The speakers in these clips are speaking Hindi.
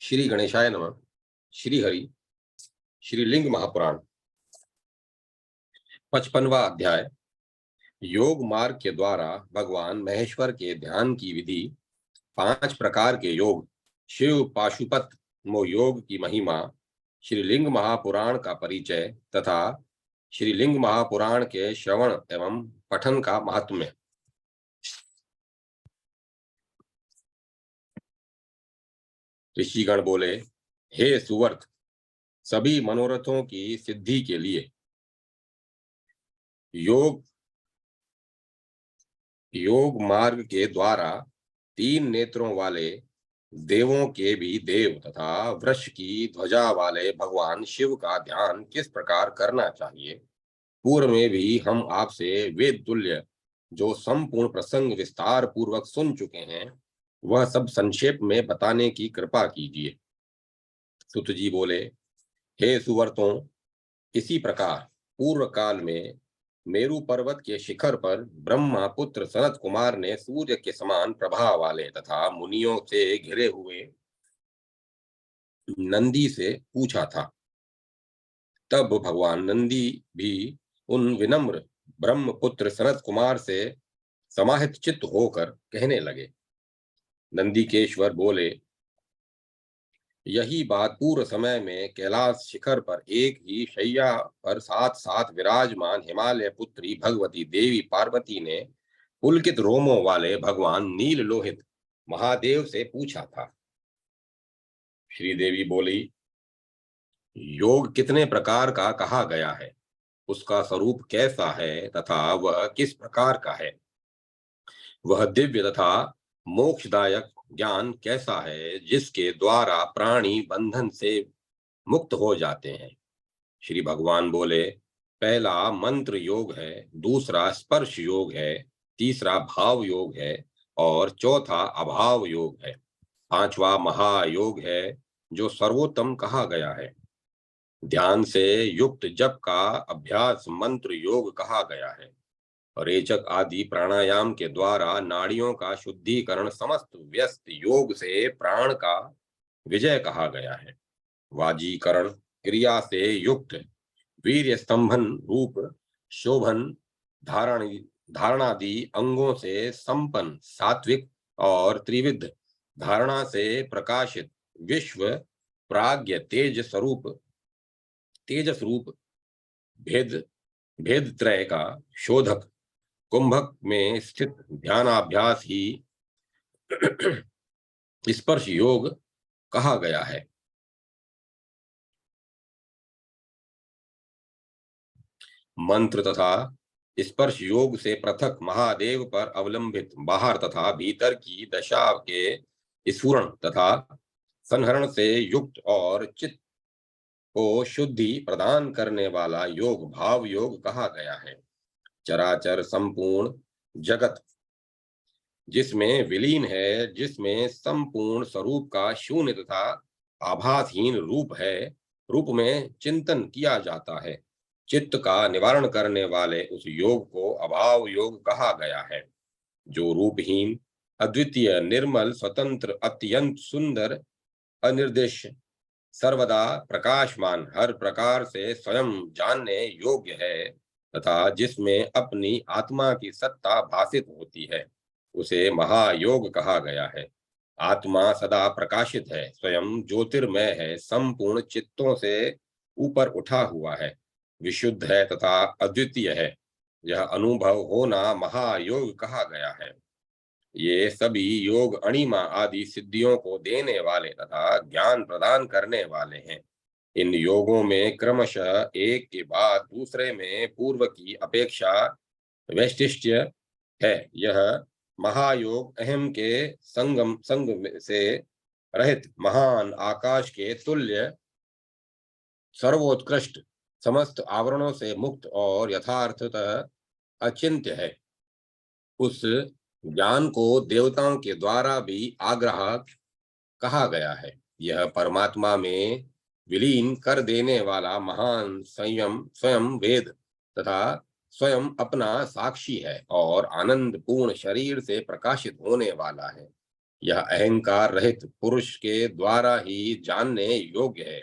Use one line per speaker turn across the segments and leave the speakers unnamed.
श्री गणेशाय नमः। श्री हरि। श्री लिंग महापुराण 55वां अध्याय। योग मार्ग के द्वारा भगवान महेश्वर के ध्यान की विधि। 5 प्रकार के योग। शिव पाशुपत योग की महिमा। श्री लिंग महापुराण का परिचय तथा श्री लिंग महापुराण के श्रवण एवं पठन का महात्म्य। ऋषिगण बोले, हे सुवर्त, सभी मनोरथों की सिद्धि के लिए योग मार्ग के द्वारा 3 नेत्रों वाले देवों के भी देव तथा वृष की ध्वजा वाले भगवान शिव का ध्यान किस प्रकार करना चाहिए, पूर्व में भी हम आपसे वेद तुल्य जो संपूर्ण प्रसंग विस्तार पूर्वक सुन चुके हैं, वह सब संक्षेप में बताने की कृपा कीजिए। सुत जी बोले, हे सुवर्तों, इसी प्रकार पूर्व काल में मेरु पर्वत के शिखर पर ब्रह्मा पुत्र सनत कुमार ने सूर्य के समान प्रभा वाले तथा मुनियों से घिरे हुए नंदी से पूछा था। तब भगवान नंदी भी उन विनम्र ब्रह्मपुत्र सनत कुमार से समाहित चित्त होकर कहने लगे। नंदीकेश्वर बोले, यही बात पूर्व समय में कैलाश शिखर पर एक ही शैया पर साथ साथ विराजमान हिमालय पुत्री भगवती देवी पार्वती ने पुलकित रोमों वाले भगवान नील लोहित महादेव से पूछा था। श्रीदेवी बोली, योग कितने प्रकार का कहा गया है, उसका स्वरूप कैसा है तथा वह किस प्रकार का है, वह दिव्य तथा मोक्षदायक ज्ञान कैसा है जिसके द्वारा प्राणी बंधन से मुक्त हो जाते हैं। श्री भगवान बोले, पहला मंत्र योग है, दूसरा स्पर्श योग है, तीसरा भाव योग है और चौथा अभाव योग है। 5वां महायोग है जो सर्वोत्तम कहा गया है। ध्यान से युक्त जप का अभ्यास मंत्र योग कहा गया है। रेचक आदि प्राणायाम के द्वारा नाड़ियों का शुद्धिकरण समस्त व्यस्त योग से प्राण का विजय कहा गया है। वाजीकरण क्रिया से युक्त वीर्य स्तंभन रूप शोभन धारणादि अंगों से संपन्न सात्विक और त्रिविध धारणा से प्रकाशित विश्व प्राज्ञ तेजस रूप भेद त्रय का शोधक कुंभक में स्थित ध्यानाभ्यास ही स्पर्श योग कहा गया है। मंत्र तथा स्पर्श योग से पृथक महादेव पर अवलंबित बाहर तथा भीतर की दशा के स्फुरण तथा संहरण से युक्त और चित्त को शुद्धि प्रदान करने वाला योग भाव योग कहा गया है। चराचर संपूर्ण जगत जिसमें विलीन है, जिसमें संपूर्ण स्वरूप का शून्य तथा आभासहीन रूप है, रूप में चिंतन किया जाता है। चित्त का निवारण करने वाले उस योग को अभाव योग कहा गया है, जो रूपहीन अद्वितीय निर्मल स्वतंत्र अत्यंत सुंदर अनिर्देश सर्वदा प्रकाशमान हर प्रकार से स्वयं जानने योग्य है तथा जिसमें अपनी आत्मा की सत्ता भासित होती है, उसे महायोग कहा गया है। आत्मा सदा प्रकाशित है, स्वयं ज्योतिर्मय है, संपूर्ण चित्तों से ऊपर उठा हुआ है, विशुद्ध है तथा अद्वितीय है। यह अनुभव होना महायोग कहा गया है। ये सभी योग अणिमा आदि सिद्धियों को देने वाले तथा ज्ञान प्रदान करने वाले हैं। इन योगों में क्रमशः एक के बाद दूसरे में पूर्व की अपेक्षा वैशिष्ट्य है। यह महायोग अहम के संग से रहित महान आकाश के तुल्य सर्वोत्कृष्ट समस्त आवरणों से मुक्त और यथार्थतः अचिंत्य है। उस ज्ञान को देवताओं के द्वारा भी आग्रह कहा गया है। यह परमात्मा में विलीन कर देने वाला महान स्वयं वेद तथा स्वयं अपना साक्षी है और आनंद पूर्ण शरीर से प्रकाशित होने वाला है। यह अहंकार रहित पुरुष के द्वारा ही जानने योग्य है।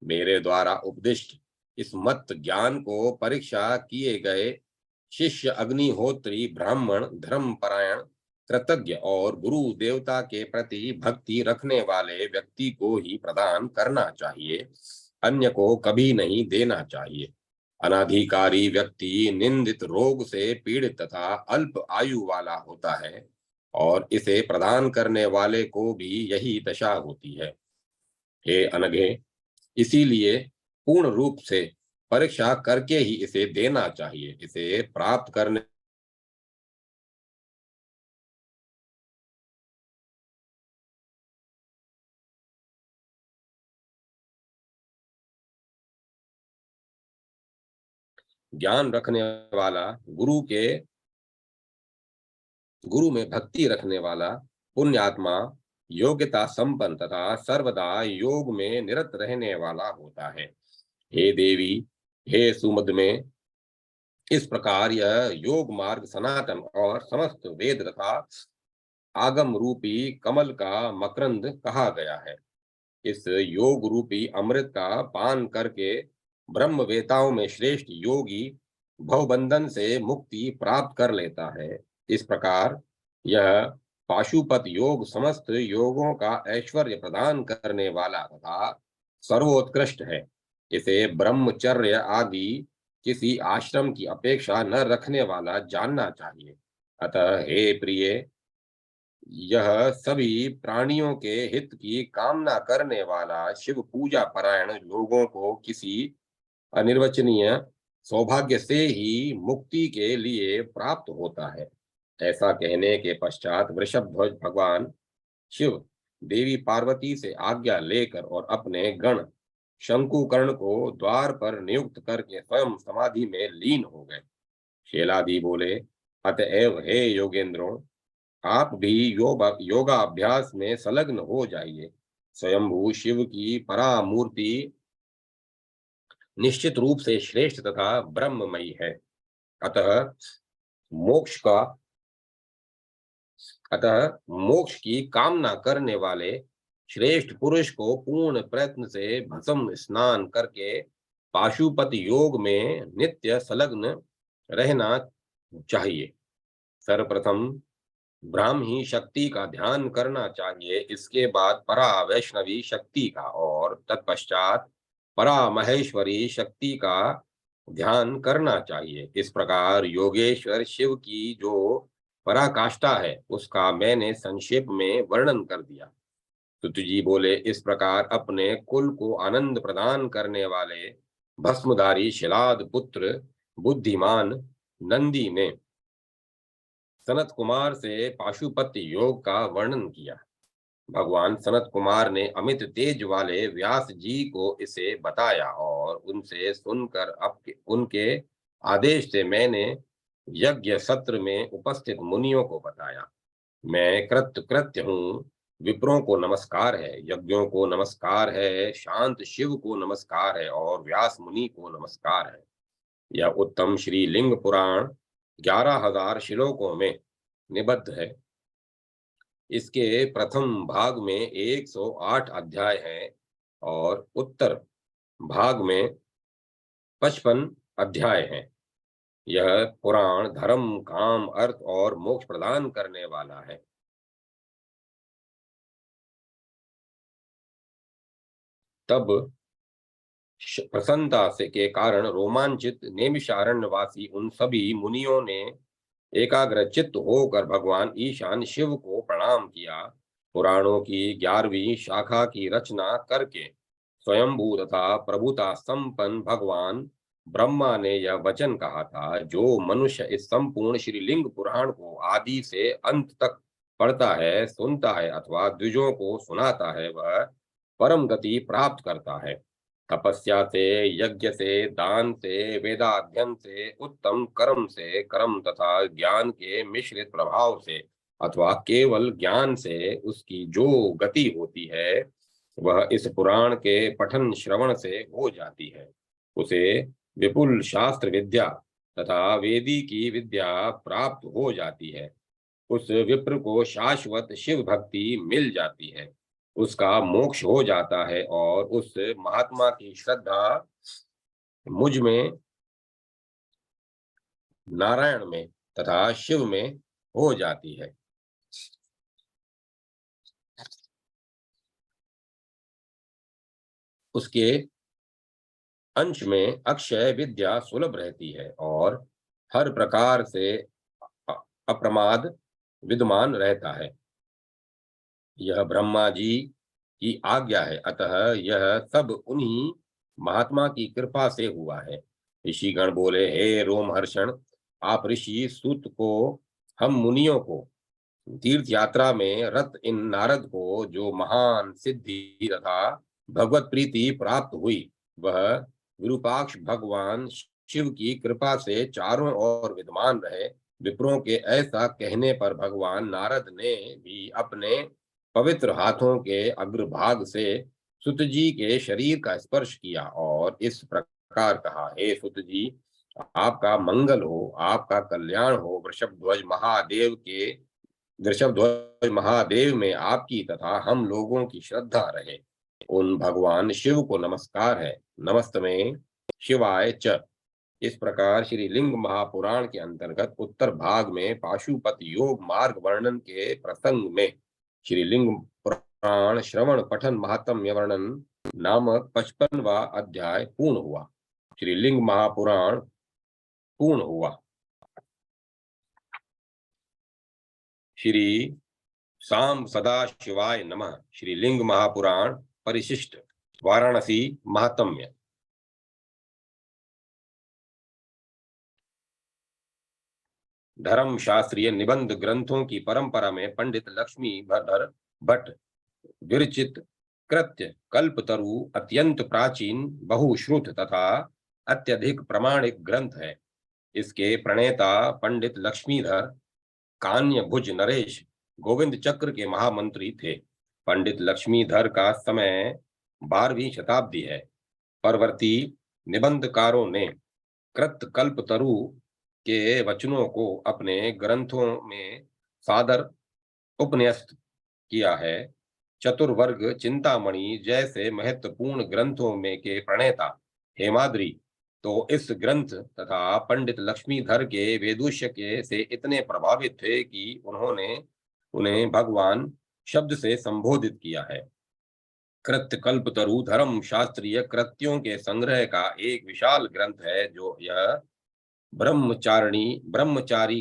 मेरे द्वारा उपदिष्ट इस मत ज्ञान को परीक्षा किए गए शिष्य अग्निहोत्री ब्राह्मण धर्मपरायण कृतज्ञ और गुरु देवता के प्रति भक्ति रखने वाले व्यक्ति को ही प्रदान करना चाहिए, अन्य को कभी नहीं देना चाहिए। अनाधिकारी व्यक्ति निंदित रोग से पीड़ित तथा अल्प आयु वाला होता है और इसे प्रदान करने वाले को भी यही दशा होती है। हे अनघे, इसीलिए पूर्ण रूप से परीक्षा करके ही इसे देना चाहिए। इसे प्राप्त करने ज्ञान रखने वाला, गुरु में भक्ति रखने वाला, पुण्यात्मा, योग्यता संपन्न तथा सर्वदा योग में निरत रहने वाला होता है। हे देवी, हे सुमद में, इस प्रकार यह योग मार्ग सनातन और समस्त वेद तथा आगम रूपी कमल का मकरंद कहा गया है। इस योग रूपी अमृत का पान करके ब्रह्मवेताओं में श्रेष्ठ योगी भवबंधन से मुक्ति प्राप्त कर लेता है। इस प्रकार यह पाशुपत योग समस्त योगों का ऐश्वर्य प्रदान करने वाला तथा सर्वोत्कृष्ट है। इसे ब्रह्मचर्य आदि किसी आश्रम की अपेक्षा न रखने वाला जानना चाहिए। अतः हे प्रिय, यह सभी प्राणियों के हित की कामना करने वाला शिव पूजा परायण लोगों को किसी अनिर्वचनीय सौभाग्य से ही मुक्ति के लिए प्राप्त होता है। ऐसा कहने के पश्चात वृषभध्वज भगवान शिव देवी पार्वती से आज्ञा लेकर और अपने गण शंकुकर्ण को द्वार पर नियुक्त करके स्वयं समाधि में लीन हो गए। शेलादि बोले, अतएव हे योगेंद्रों, आप भी योगाभ्यास में संलग्न हो जाइए। स्वयंभू शिव की परामूर्ति निश्चित रूप से श्रेष्ठ तथा ब्रह्ममयी है। अतः मोक्ष का अतः मोक्ष की कामना करने वाले श्रेष्ठ पुरुष को पूर्ण प्रयत्न से भस्म स्नान करके पाशुपत योग में नित्य संलग्न रहना चाहिए। सर्वप्रथम ब्राह्मी शक्ति का ध्यान करना चाहिए, इसके बाद परा वैष्णवी शक्ति का और तत्पश्चात परा महेश्वरी शक्ति का ध्यान करना चाहिए। इस प्रकार योगेश्वर शिव की जो पराकाष्ठा है उसका मैंने संक्षेप में वर्णन कर दिया। सुत जी बोले, इस प्रकार अपने कुल को आनंद प्रदान करने वाले भस्मधारी शिलाद पुत्र बुद्धिमान नंदी ने सनत कुमार से पाशुपत योग का वर्णन किया। भगवान सनत कुमार ने अमित तेज वाले व्यास जी को इसे बताया और उनसे सुनकर उनके आदेश से मैंने यज्ञ सत्र में उपस्थित मुनियों को बताया। मैं कृत्य कृत्य हूँ, विप्रों को नमस्कार है, यज्ञों को नमस्कार है, शांत शिव को नमस्कार है और व्यास मुनि को नमस्कार है। यह उत्तम श्री लिंग पुराण 11,000 श्लोकों में निबद्ध है। इसके प्रथम भाग में 108 अध्याय हैं और उत्तर भाग में 55 अध्याय हैं। यह पुराण धर्म, काम, अर्थ और मोक्ष प्रदान करने वाला है। तब प्रसन्नता से के कारण रोमांचित नेमिषारण्यवासी उन सभी मुनियों ने एकाग्र चित्त होकर भगवान ईशान शिव को प्रणाम किया। पुराणों की 11वीं शाखा की रचना करके स्वयंभू तथा प्रभुता संपन्न भगवान ब्रह्मा ने यह वचन कहा था, जो मनुष्य इस संपूर्ण श्रीलिंग पुराण को आदि से अंत तक पढ़ता है, सुनता है अथवा द्विजों को सुनाता है, वह परम गति प्राप्त करता है। तपस्या से, यज्ञ से, दान से, वेदाध्ययन से, उत्तम कर्म से, कर्म तथा ज्ञान के मिश्रित प्रभाव से अथवा केवल ज्ञान से उसकी जो गति होती है वह इस पुराण के पठन श्रवण से हो जाती है। उसे विपुल शास्त्र विद्या तथा वेदी की विद्या प्राप्त हो जाती है। उस विप्र को शाश्वत शिव भक्ति मिल जाती है, उसका मोक्ष हो जाता है और उस महात्मा की श्रद्धा मुझ में, नारायण में तथा शिव में हो जाती है। उसके अंश में अक्षय विद्या सुलभ रहती है और हर प्रकार से अप्रमाद विद्यमान रहता है। यह ब्रह्मा जी की आज्ञा है, अतः यह सब उन्हीं महात्मा की कृपा से हुआ है। ऋषिगण बोले, हे रोमहर्षण, आप ऋषि सूत को, हम मुनियों को, तीर्थ यात्रा में रत इन नारद को जो महान सिद्धि तथा भगवत प्रीति प्राप्त हुई, वह विरूपाक्ष भगवान शिव की कृपा से चारों ओर विद्यमान रहे। विप्रों के ऐसा कहने पर भगवान नारद ने भी अपने पवित्र हाथों के अग्रभाग से सुत जी के शरीर का स्पर्श किया और इस प्रकार कहा, हे सुत जी, आपका मंगल हो, आपका कल्याण हो। वृषभध्वज महादेव में आपकी तथा हम लोगों की श्रद्धा रहे। उन भगवान शिव को नमस्कार है। नमस्तमे शिवाय च। इस प्रकार श्री लिंग महापुराण के अंतर्गत उत्तर भाग में पाशुपत योग मार्ग वर्णन के प्रसंग में श्री लिंग पुराण श्रवण पठन महात्म्य वर्णन नामक 55वां अध्याय पूर्ण हुआ। श्री लिंग महापुराण पूर्ण हुआ। श्री साम सदा शिवाय नमः। श्री लिंग महापुराण परिशिष्ट वाराणसी महात्म्य। धर्म शास्त्रीय निबंध ग्रंथों की परंपरा में पंडित लक्ष्मीधर भट्ट विरचित कृत्य कल्पतरु अत्यंत प्राचीन, बहुश्रुत तथा अत्यधिक प्रमाणिक ग्रंथ है। इसके प्रणेता पंडित लक्ष्मीधर कान्य भुज नरेश गोविंद चक्र के महामंत्री थे। पंडित लक्ष्मीधर का समय 12वीं शताब्दी है। परवर्ती निबंधकारों ने कृत कल्पतरु के वचनों को अपने ग्रंथों में सादर उपन्यस्त किया है। चतुर्वर्ग चिंतामणि जैसे महत्वपूर्ण ग्रंथों में के प्रणेता हेमाद्रि तो इस ग्रंथ तथा पंडित लक्ष्मीधर के वेदुष्य के से इतने प्रभावित थे कि उन्होंने उन्हें भगवान शब्द से संबोधित किया है। कृत्य कल्पतरु धर्म शास्त्रीय कृत्यों के संग्रह का एक विशाल ग्रंथ है, जो यह ब्रह्मचारी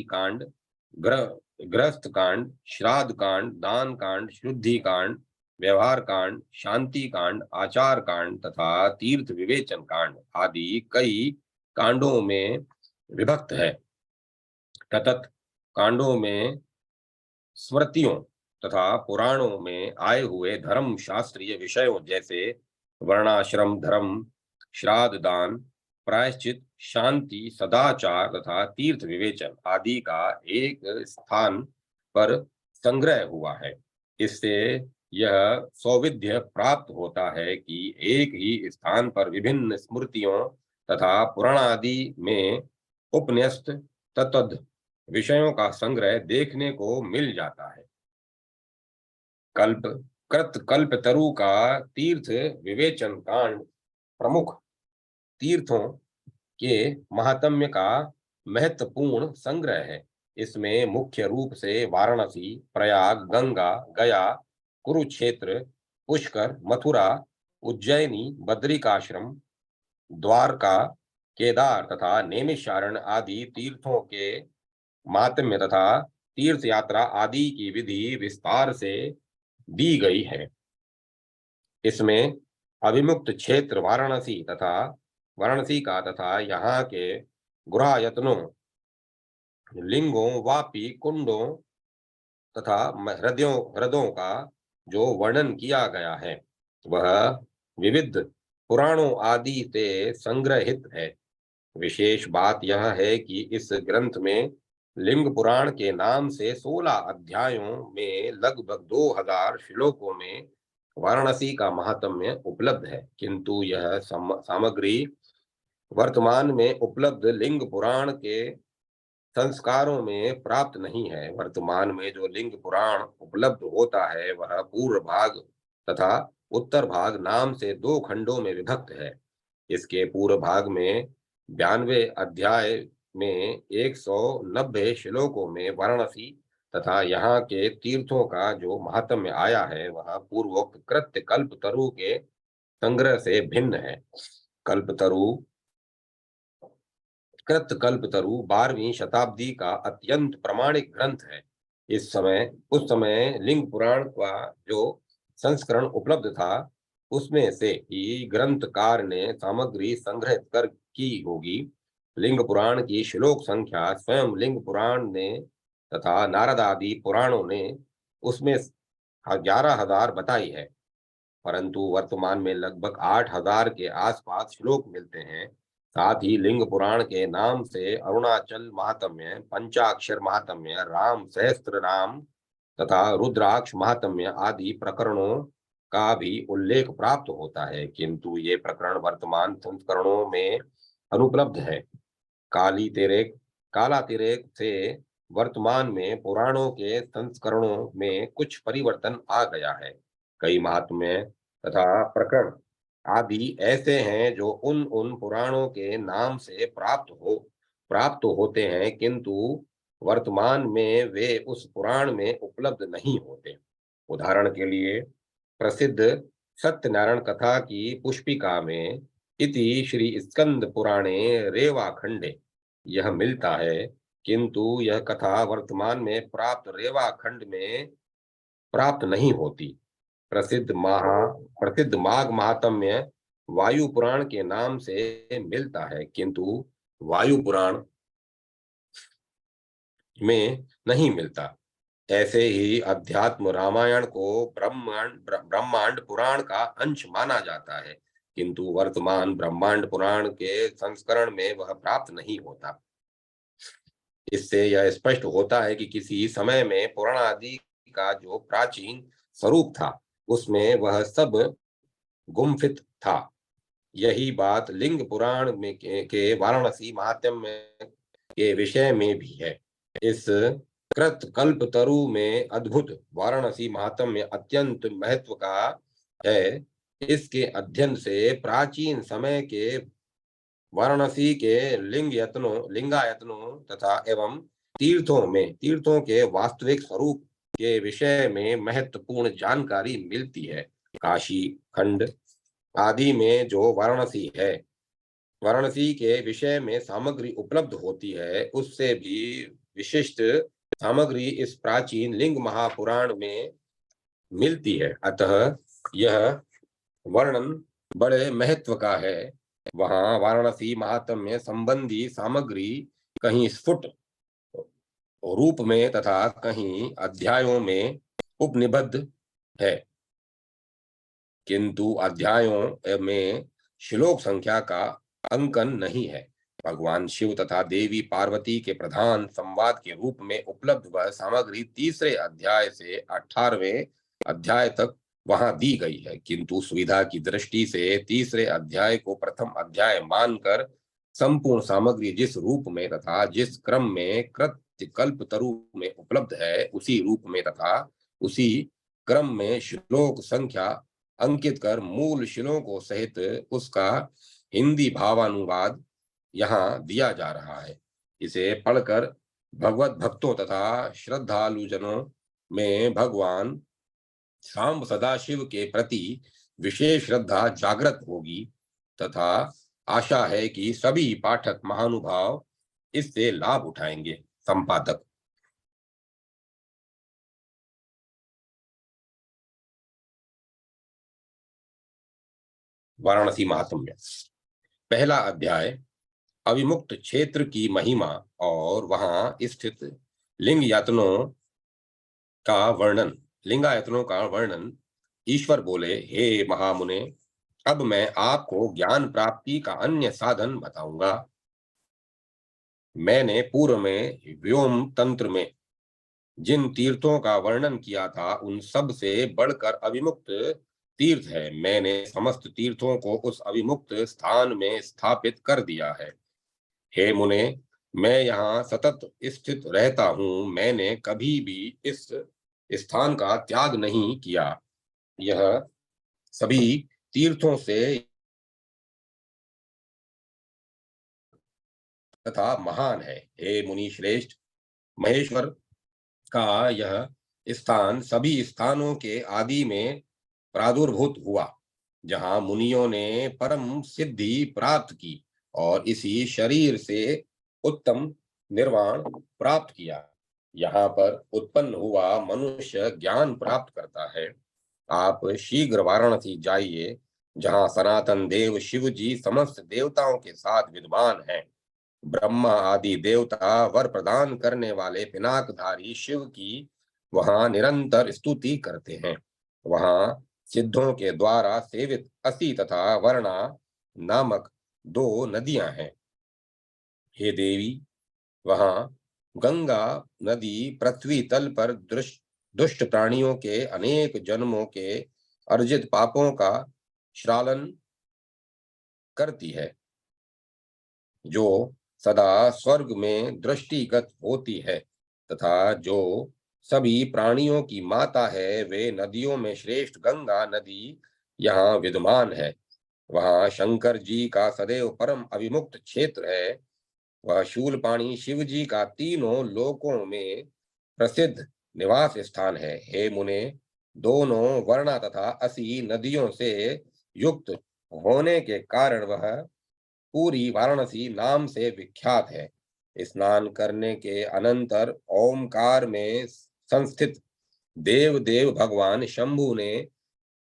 कांड, गृहस्थ कांड, श्राद्ध कांड, दान कांड, शुद्धि कांड, व्यवहार कांड, शांति कांड, आचार कांड तथा तीर्थ विवेचन कांड आदि कई कांडों में विभक्त है। ततत कांडों में स्मृतियों तथा पुराणों में आए हुए धर्म शास्त्रीय विषयों जैसे वर्णाश्रम धर्म, श्राद्ध दान, प्रायश्चित, शांति, सदाचार तथा तीर्थ विवेचन आदि का एक स्थान पर संग्रह हुआ है। इससे यह सौविध्य प्राप्त होता है कि एक ही स्थान पर विभिन्न स्मृतियों तथा पुराण आदि में उपन्यस्त तत्द विषयों का संग्रह देखने को मिल जाता है। कल्पतरु का तीर्थ विवेचन कांड प्रमुख तीर्थों के महात्म्य का महत्वपूर्ण संग्रह है। इसमें मुख्य रूप से वाराणसी, प्रयाग, गंगा, गया, कुरुक्षेत्र, पुष्कर, मथुरा, उज्जैनी, बद्रिकाश्रम, द्वारका, केदार तथा नैमिषारण्य आदि तीर्थों के महात्म्य तथा तीर्थ यात्रा आदि की विधि विस्तार से दी गई है। इसमें अभिमुक्त क्षेत्र वाराणसी का तथा यहाँ के गुहायतनों, लिंगों, वापी, कुंडों तथा हृदयों का जो वर्णन किया गया है, वह विविध पुराणों आदि से संग्रहित है। विशेष बात यह है कि इस ग्रंथ में लिंग पुराण के नाम से 16 अध्यायों में लगभग 2000 श्लोकों में वाराणसी का महात्म्य उपलब्ध है, किंतु यह सामग्री वर्तमान में उपलब्ध लिंग पुराण के संस्कारों में प्राप्त नहीं है। वर्तमान में जो लिंग पुराण उपलब्ध होता है वह पूर्व भाग तथा उत्तर भाग नाम से दो खंडों में विभक्त है। इसके पूर्व भाग में 92 अध्याय में 190 श्लोकों में वाराणसी तथा यहाँ के तीर्थों का जो महात्म्य आया है वह पूर्वोक्त कृत्य कल्पतरु के संग्रह से भिन्न है। कल्पतरु कृतकल्पतरु 12वीं शताब्दी का अत्यंत प्रामाणिक ग्रंथ है। उस समय लिंग पुराण का जो संस्करण उपलब्ध था उसमें से ही ग्रंथकार ने सामग्री संग्रहित कर की होगी। लिंग पुराण की श्लोक संख्या स्वयं लिंग पुराण ने तथा नारद आदि पुराणों ने उसमें 11,000 बताई है, परंतु वर्तमान में लगभग 8,000 के आसपास श्लोक मिलते हैं। साथ ही लिंग पुराण के नाम से अरुणाचल महात्म्य, पंचाक्षर महात्म्य, राम सहस्त्र नाम तथा रुद्राक्ष महात्म्य आदि प्रकरणों का भी उल्लेख प्राप्त होता है, किंतु ये प्रकरण वर्तमान संस्करणों में अनुपलब्ध है। काली तिरेक काला तिरेक से वर्तमान में पुराणों के संस्करणों में कुछ परिवर्तन आ गया है। कई महात्म्य तथा प्रकरण आदि ऐसे हैं जो उन उन पुराणों के नाम से प्राप्त होते हैं, किंतु वर्तमान में वे उस पुराण में उपलब्ध नहीं होते। उदाहरण के लिए प्रसिद्ध सत्यनारायण कथा की पुष्पिका में इति श्री स्कंद पुराणे रेवा खंडे यह मिलता है, किंतु यह कथा वर्तमान में प्राप्त रेवा खंड में प्राप्त नहीं होती। प्रसिद्ध माघ महात्म्य वायु पुराण के नाम से मिलता है, किंतु वायु पुराण में नहीं मिलता। ऐसे ही अध्यात्म रामायण को ब्रह्मांड पुराण का अंश माना जाता है, किंतु वर्तमान ब्रह्मांड पुराण के संस्करण में वह प्राप्त नहीं होता। इससे यह स्पष्ट होता है कि किसी समय में पुराण आदि का जो प्राचीन स्वरूप था उसमें वह सब गुम्फित था। यही बात लिंग पुराण में के वाराणसी महात्म्य के विषय में भी है। इस कृत कल्प तरु में अद्भुत वाराणसी महात्म्य अत्यंत महत्व का है। इसके अध्ययन से प्राचीन समय के वाराणसी के लिंगायतनों तथा एवं तीर्थों के वास्तविक स्वरूप के विषय में महत्वपूर्ण जानकारी मिलती है। काशी खंड आदि में जो वाराणसी के विषय में सामग्री उपलब्ध होती है उससे भी विशिष्ट सामग्री इस प्राचीन लिंग महापुराण में मिलती है। अतः यह वर्णन बड़े महत्व का है। वहां वाराणसी महात्म्य संबंधी सामग्री कहीं स्फुट रूप में तथा कहीं अध्यायों में उपनिबद्ध है, किंतु अध्यायों में श्लोक संख्या का अंकन नहीं है। भगवान शिव तथा देवी पार्वती के प्रधान संवाद के रूप में उपलब्ध वह सामग्री तीसरे अध्याय से 18वें अध्याय तक वहां दी गई है, किंतु सुविधा की दृष्टि से तीसरे अध्याय को प्रथम अध्याय मानकर संपूर्ण सामग्री जिस रूप में तथा जिस क्रम में कृत्य कल्पतरु में उपलब्ध है उसी रूप में तथा उसी क्रम में श्लोक संख्या अंकित कर मूल श्लोकों सहित उसका हिंदी भावानुवाद यहाँ दिया जा रहा है। इसे पढ़कर भगवत भक्तों तथा श्रद्धालुजनों में भगवान सांब सदाशिव के प्रति विशेष श्रद्धा जागृत होगी तथा आशा है कि सभी पाठक महानुभाव इससे लाभ उठाएंगे। संपादक। वाराणसी महात्म्य। पहला अध्याय अविमुक्त क्षेत्र की महिमा और वहां स्थित लिंगायतनों का वर्णन। ईश्वर बोले, हे महामुने, अब मैं आपको ज्ञान प्राप्ति का अन्य साधन बताऊंगा। मैंने पूर्व में व्योम तंत्र में जिन तीर्थों का वर्णन किया था उन सब से बढ़कर अविमुक्त तीर्थ है। मैंने समस्त तीर्थों को उस अविमुक्त स्थान में स्थापित कर दिया है। हे मुने, मैं यहाँ सतत स्थित रहता हूँ, मैंने कभी भी इस स्थान का त्याग नहीं किया। यह सभी तीर्थों से तथा महान है। हे मुनि श्रेष्ठ, महेश्वर का यह स्थान सभी स्थानों के आदि में प्रादुर्भूत हुआ, जहाँ मुनियों ने परम सिद्धि प्राप्त की और इसी शरीर से उत्तम निर्वाण प्राप्त किया। यहाँ पर उत्पन्न हुआ मनुष्य ज्ञान प्राप्त करता है। आप शीघ्र वाराणसी जाइए, जहाँ सनातन देव शिव जी समस्त देवताओं के साथ विद्वान हैं। ब्रह्मा आदि देवता वर प्रदान करने वाले पिनाकधारी शिव की वहां निरंतर स्तुति करते हैं। वहां सिद्धों के द्वारा सेवित असी तथा वर्णा नामक दो नदियां हैं। हे देवी, वहां गंगा नदी पृथ्वी तल पर दुष्ट प्राणियों के अनेक जन्मों के अर्जित पापों का श्रालन करती है, जो सदा स्वर्ग में दृष्टिगत होती है तथा जो सभी प्राणियों की माता है। वे नदियों में श्रेष्ठ गंगा नदी यहाँ विद्यमान है। वहाँ शंकर जी का सदैव परम अविमुक्त क्षेत्र है। वह शूलपाणी शिव जी का तीनों लोकों में प्रसिद्ध निवास स्थान है। हे मुने, दोनों वर्णा तथा असी नदियों से युक्त होने के कारण वह पूरी वाराणसी नाम से विख्यात है। स्नान करने के अनंतर ओमकार में संस्थित देव देव भगवान शंभु ने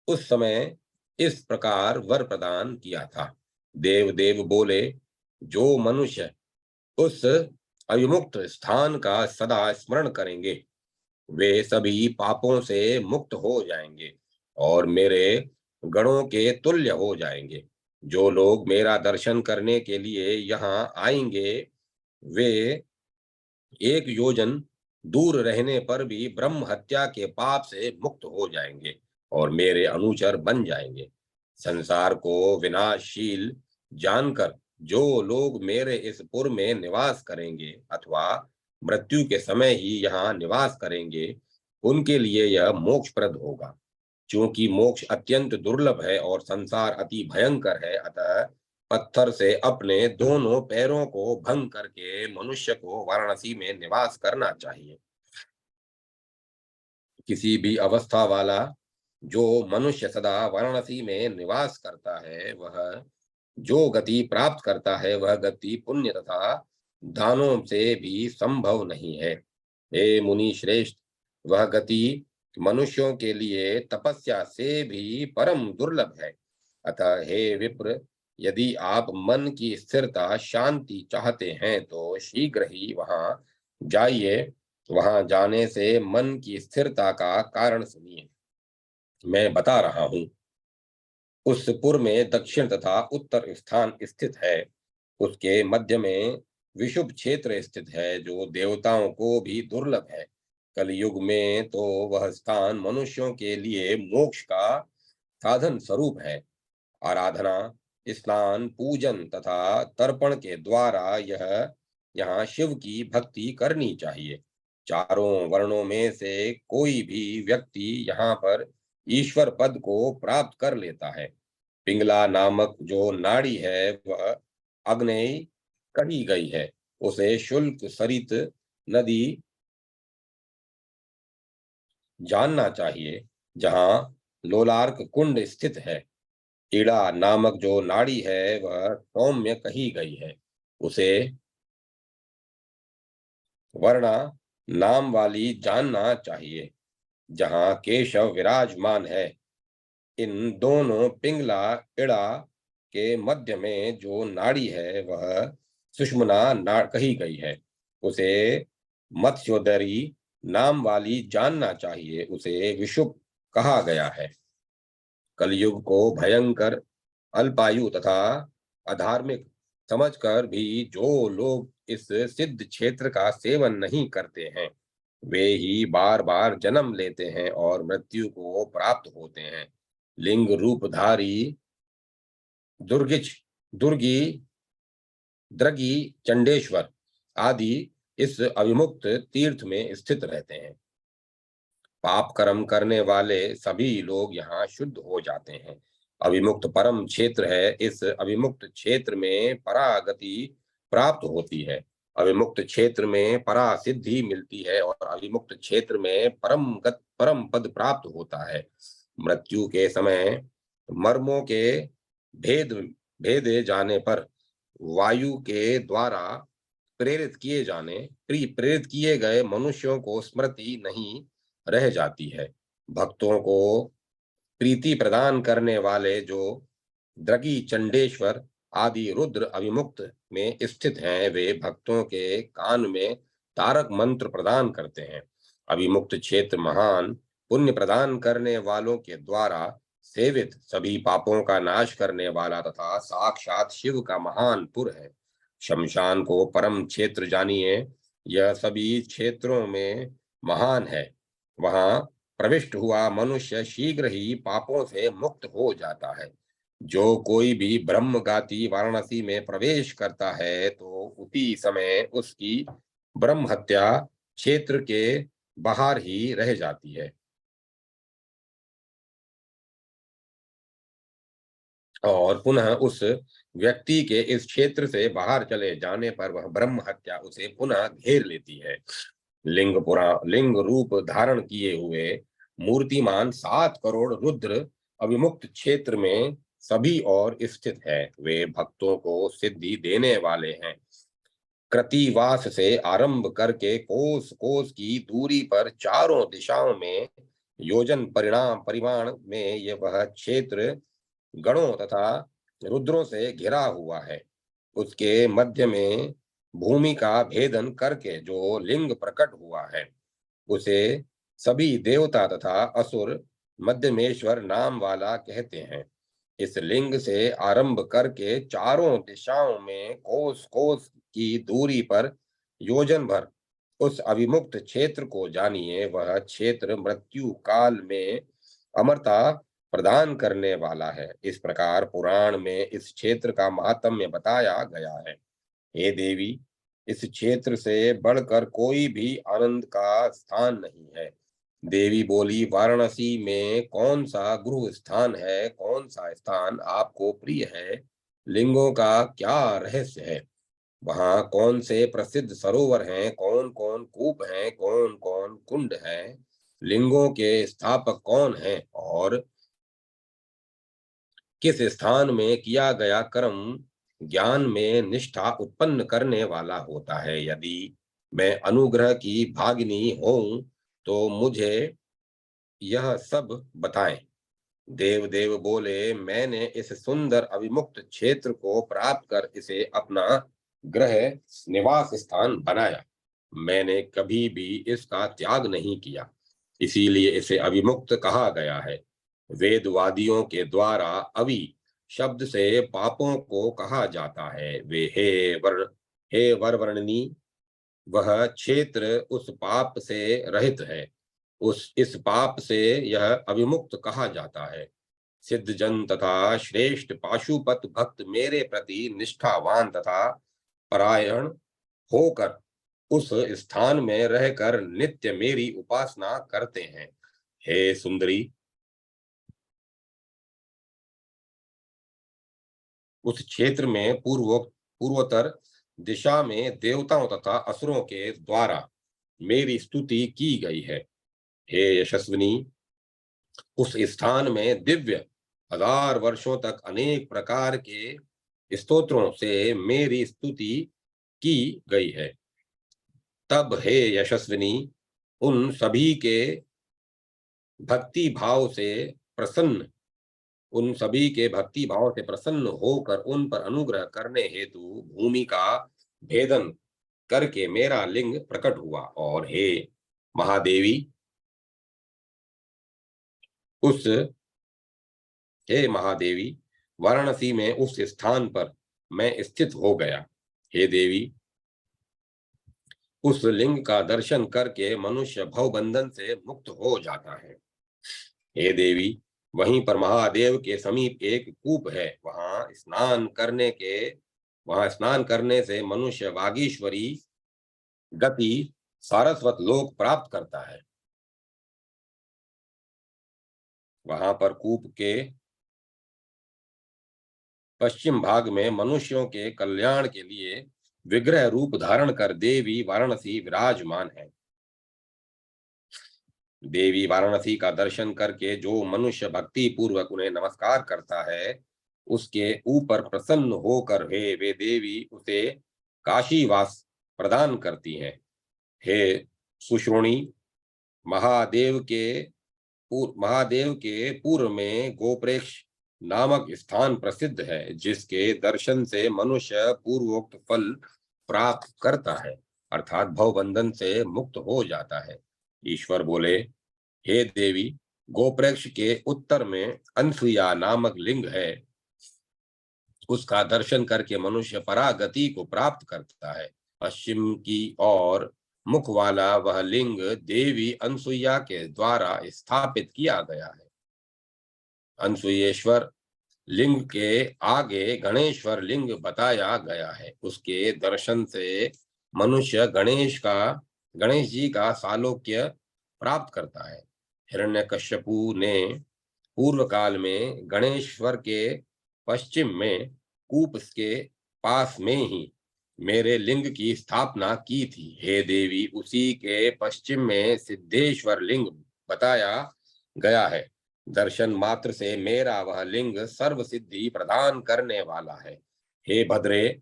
उस समय इस प्रकार वर प्रदान किया था। देव देव बोले, जो मनुष्य उस अविमुक्त स्थान का सदा स्मरण करेंगे, वे सभी पापों से मुक्त हो जाएंगे और मेरे गणों के तुल्य हो जाएंगे। जो लोग मेरा दर्शन करने के लिए यहाँ आएंगे, वे एक योजन दूर रहने पर भी ब्रह्म हत्या के पाप से मुक्त हो जाएंगे और मेरे अनुचर बन जाएंगे। संसार को विनाशशील जानकर जो लोग मेरे इस पुर में निवास करेंगे अथवा मृत्यु के समय ही यहाँ निवास करेंगे, उनके लिए यह मोक्षप्रद होगा। क्योंकि मोक्ष अत्यंत दुर्लभ है और संसार अति भयंकर है, अतः पत्थर से अपने दोनों पैरों को भंग करके मनुष्य को वाराणसी में निवास करना चाहिए। किसी भी अवस्था वाला जो मनुष्य सदा वाराणसी में निवास करता है, वह जो गति प्राप्त करता है, वह गति पुण्य तथा दानों से भी संभव नहीं है। हे मुनि श्रेष्ठ, वह गति मनुष्यों के लिए तपस्या से भी परम दुर्लभ है। अतः हे विप्र, यदि आप मन की स्थिरता शांति चाहते हैं तो शीघ्र ही वहां जाइए। वहां जाने से मन की स्थिरता का कारण सुनिए, मैं बता रहा हूं। उस पुर में दक्षिण तथा उत्तर स्थान स्थित है। उसके मध्य में विशुभ क्षेत्र स्थित है, जो देवताओं को भी दुर्लभ है। कलयुग में तो वह स्थान मनुष्यों के लिए मोक्ष का साधन स्वरूप है। आराधना, स्नान, पूजन तथा तर्पण के द्वारा यह यहाँ शिव की भक्ति करनी चाहिए। चारों वर्णों में से कोई भी व्यक्ति यहाँ पर ईश्वर पद को प्राप्त कर लेता है। पिंगला नामक जो नाड़ी है, वह अग्नेय कही गई है। उसे शुल्क सरित नदी जानना चाहिए, जहाँ लोलार्क कुंड स्थित है। ईड़ा नामक जो नाड़ी है, वह सौम्य कही गई है। उसे वर्णा नाम वाली जानना चाहिए, जहाँ केशव विराजमान है। इन दोनों पिंगला इड़ा के मध्य में जो नाड़ी है, वह सुषुम्ना कही गई है। उसे मत्स्योदरी नाम वाली जानना चाहिए। उसे विशुभ कहा गया है। कलयुग को भयंकर, अल्पायु तथा अधार्मिक समझकर भी जो लोग इस सिद्ध क्षेत्र का सेवन नहीं करते हैं, वे ही बार बार जन्म लेते हैं और मृत्यु को प्राप्त होते हैं। लिंग रूपधारी दुर्गिच दुर्गी द्रगी चंडेश्वर आदि इस अविमुक्त तीर्थ में स्थित रहते हैं। पाप कर्म करने वाले सभी लोग यहाँ शुद्ध हो जाते हैं। अविमुक्त परम क्षेत्र है। इस अविमुक्त क्षेत्र में परागति प्राप्त होती है। अविमुक्त क्षेत्र में परा सिद्धि मिलती है और अविमुक्त क्षेत्र में परम पद प्राप्त होता है। मृत्यु के समय मर्मों के भेद भेदे जाने पर वायु के द्वारा प्रेरित किए गए मनुष्यों को स्मृति नहीं रह जाती है। भक्तों को प्रीति प्रदान करने वाले जो द्रगी चंडेश्वर आदि रुद्र अभिमुक्त में स्थित हैं, वे भक्तों के कान में तारक मंत्र प्रदान करते हैं। अभिमुक्त क्षेत्र महान पुण्य प्रदान करने वालों के द्वारा सेवित सभी पापों का नाश करने वाला तथा साक्षात शिव का महान पुर है। शमशान को परम क्षेत्र जानिए। यह सभी क्षेत्रों में महान है। वहां प्रविष्ट हुआ मनुष्य शीघ्र ही पापों से मुक्त हो जाता है। जो कोई भी ब्रह्मगाती वाराणसी में प्रवेश करता है तो उसी समय उसकी ब्रह्म हत्या क्षेत्र के बाहर ही रह जाती है और पुनः उस व्यक्ति के इस क्षेत्र से बाहर चले जाने पर वह ब्रह्म हत्या उसे पुनः घेर लेती है। लिंग रूप धारण किए हुए मूर्तिमान 7 करोड़ रुद्र अविमुक्त क्षेत्र में सभी और स्थित है। वे भक्तों को सिद्धि देने वाले हैं। कृतिवास से आरंभ करके कोस कोस की दूरी पर चारों दिशाओं में योजन परिमाण में यह वह क्षेत्र गणों तथा रुद्रों से घिरा हुआ है। उसके मध्य में भूमि का भेदन करके जो लिंग प्रकट हुआ है उसे सभी देवता तथा असुर मध्यमेश्वर नाम वाला कहते हैं। इस लिंग से आरंभ करके चारों दिशाओं में कोस कोस की दूरी पर योजन भर उस अविमुक्त क्षेत्र को जानिए। वह क्षेत्र मृत्यु काल में अमरता प्रदान करने वाला है। इस प्रकार पुराण में इस क्षेत्र का महात्म्य बताया गया है। हे देवी, इस क्षेत्र से बढ़कर कोई भी आनंद का स्थान नहीं है। देवी बोली, वाराणसी में कौन सा गुरु स्थान है? कौन सा स्थान आपको प्रिय है? लिंगों का क्या रहस्य है? वहां कौन से प्रसिद्ध सरोवर हैं? कौन कौन कूप हैं? कौन कौन कुंड हैं? लिंगों के स्थापक कौन हैं? और किस स्थान में किया गया कर्म ज्ञान में निष्ठा उत्पन्न करने वाला होता है? यदि मैं अनुग्रह की भागिनी हूं तो मुझे यह सब बताएं। देव देव बोले, मैंने इस सुंदर अविमुक्त क्षेत्र को प्राप्त कर इसे अपना ग्रह निवास स्थान बनाया। मैंने कभी भी इसका त्याग नहीं किया, इसीलिए इसे अविमुक्त कहा गया है। वेदवादियों के द्वारा अवि शब्द से पापों को कहा जाता है। वे हे वर वर्णनी, वह क्षेत्र उस पाप से रहित है। उस इस पाप से यह अविमुक्त कहा जाता है। सिद्ध जन तथा श्रेष्ठ पाशुपत भक्त मेरे प्रति निष्ठावान तथा परायण होकर उस स्थान में रहकर नित्य मेरी उपासना करते हैं। हे सुंदरी, उस क्षेत्र में पूर्वोत्तर दिशा में देवताओं तथा असुरों के द्वारा मेरी स्तुति की गई है। हे यशस्विनी, उस स्थान में दिव्य 1000 वर्षों तक अनेक प्रकार के स्तोत्रों से मेरी स्तुति की गई है। तब हे यशस्विनी, उन सभी के भक्ति भाव से प्रसन्न उन सभी के भक्ति भाव से प्रसन्न होकर उन पर अनुग्रह करने हेतु भूमि का भेदन करके मेरा लिंग प्रकट हुआ। और हे महादेवी, उस हे महादेवी, वाराणसी में उस स्थान पर मैं स्थित हो गया। हे देवी, उस लिंग का दर्शन करके मनुष्य भवबंधन से मुक्त हो जाता है। हे देवी, वहीं पर महादेव के समीप एक कूप है। वहां स्नान करने से मनुष्य वागीश्वरी गति सारस्वत लोक प्राप्त करता है। वहां पर कूप के पश्चिम भाग में मनुष्यों के कल्याण के लिए विग्रह रूप धारण कर देवी वाराणसी विराजमान है। देवी वाराणसी का दर्शन करके जो मनुष्य भक्ति पूर्वक उन्हें नमस्कार करता है, उसके ऊपर प्रसन्न होकर वे देवी उसे काशीवास प्रदान करती हैं। हे सुश्रोणी, महादेव के महादेव के पूर्व में गोप्रेक्ष नामक स्थान प्रसिद्ध है, जिसके दर्शन से मनुष्य पूर्वोक्त फल प्राप्त करता है, अर्थात भवबंधन से मुक्त हो जाता है। ईश्वर बोले, हे देवी, गोप्रेक्ष के उत्तर में अनसुया नामक लिंग है, उसका दर्शन करके मनुष्य परागति को प्राप्त करता है। पश्चिम की ओर मुख वाला वह लिंग देवी अनसुया के द्वारा स्थापित किया गया है। अनसुयेश्वर लिंग के आगे गणेश्वर लिंग बताया गया है। उसके दर्शन से मनुष्य गणेश जी का सालोक्य प्राप्त करता है। हिरण्यकश्यपु ने पूर्व काल में गणेश्वर के पश्चिम में कूप के पास में ही मेरे लिंग की स्थापना की थी। हे देवी, उसी के पश्चिम में सिद्धेश्वर लिंग बताया गया है। दर्शन मात्र से मेरा वह लिंग सर्व सिद्धि प्रदान करने वाला है। हे भद्रे,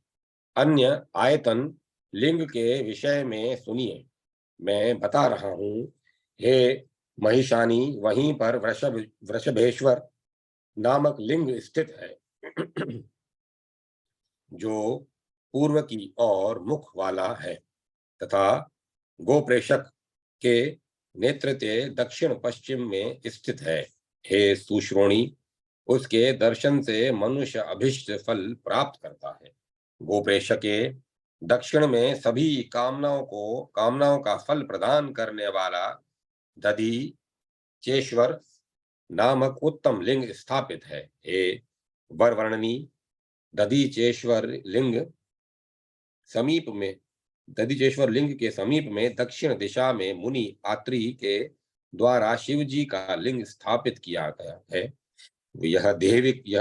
अन्य आयतन लिंग के विषय में सुनिए, मैं बता रहा हूं। हे महिषानी, वहीं पर वृषभेश्वर नामक लिंग स्थित है, जो पूर्व की ओर मुख वाला है तथा गोप्रेषक के नेतृत्व दक्षिण पश्चिम में स्थित है। हे सुश्रोणी, उसके दर्शन से मनुष्य अभिष्ट फल प्राप्त करता है। गोप्रेषक के दक्षिण में सभी कामनाओं का फल प्रदान करने वाला दधि चेश्वर नामक उत्तम लिंग स्थापित है। हे वरवर्णनी, दधीचेश्वर लिंग समीप में दधीचेश्वर लिंग के समीप में दक्षिण दिशा में मुनि आत्री के द्वारा शिव जी का लिंग स्थापित किया गया है। यह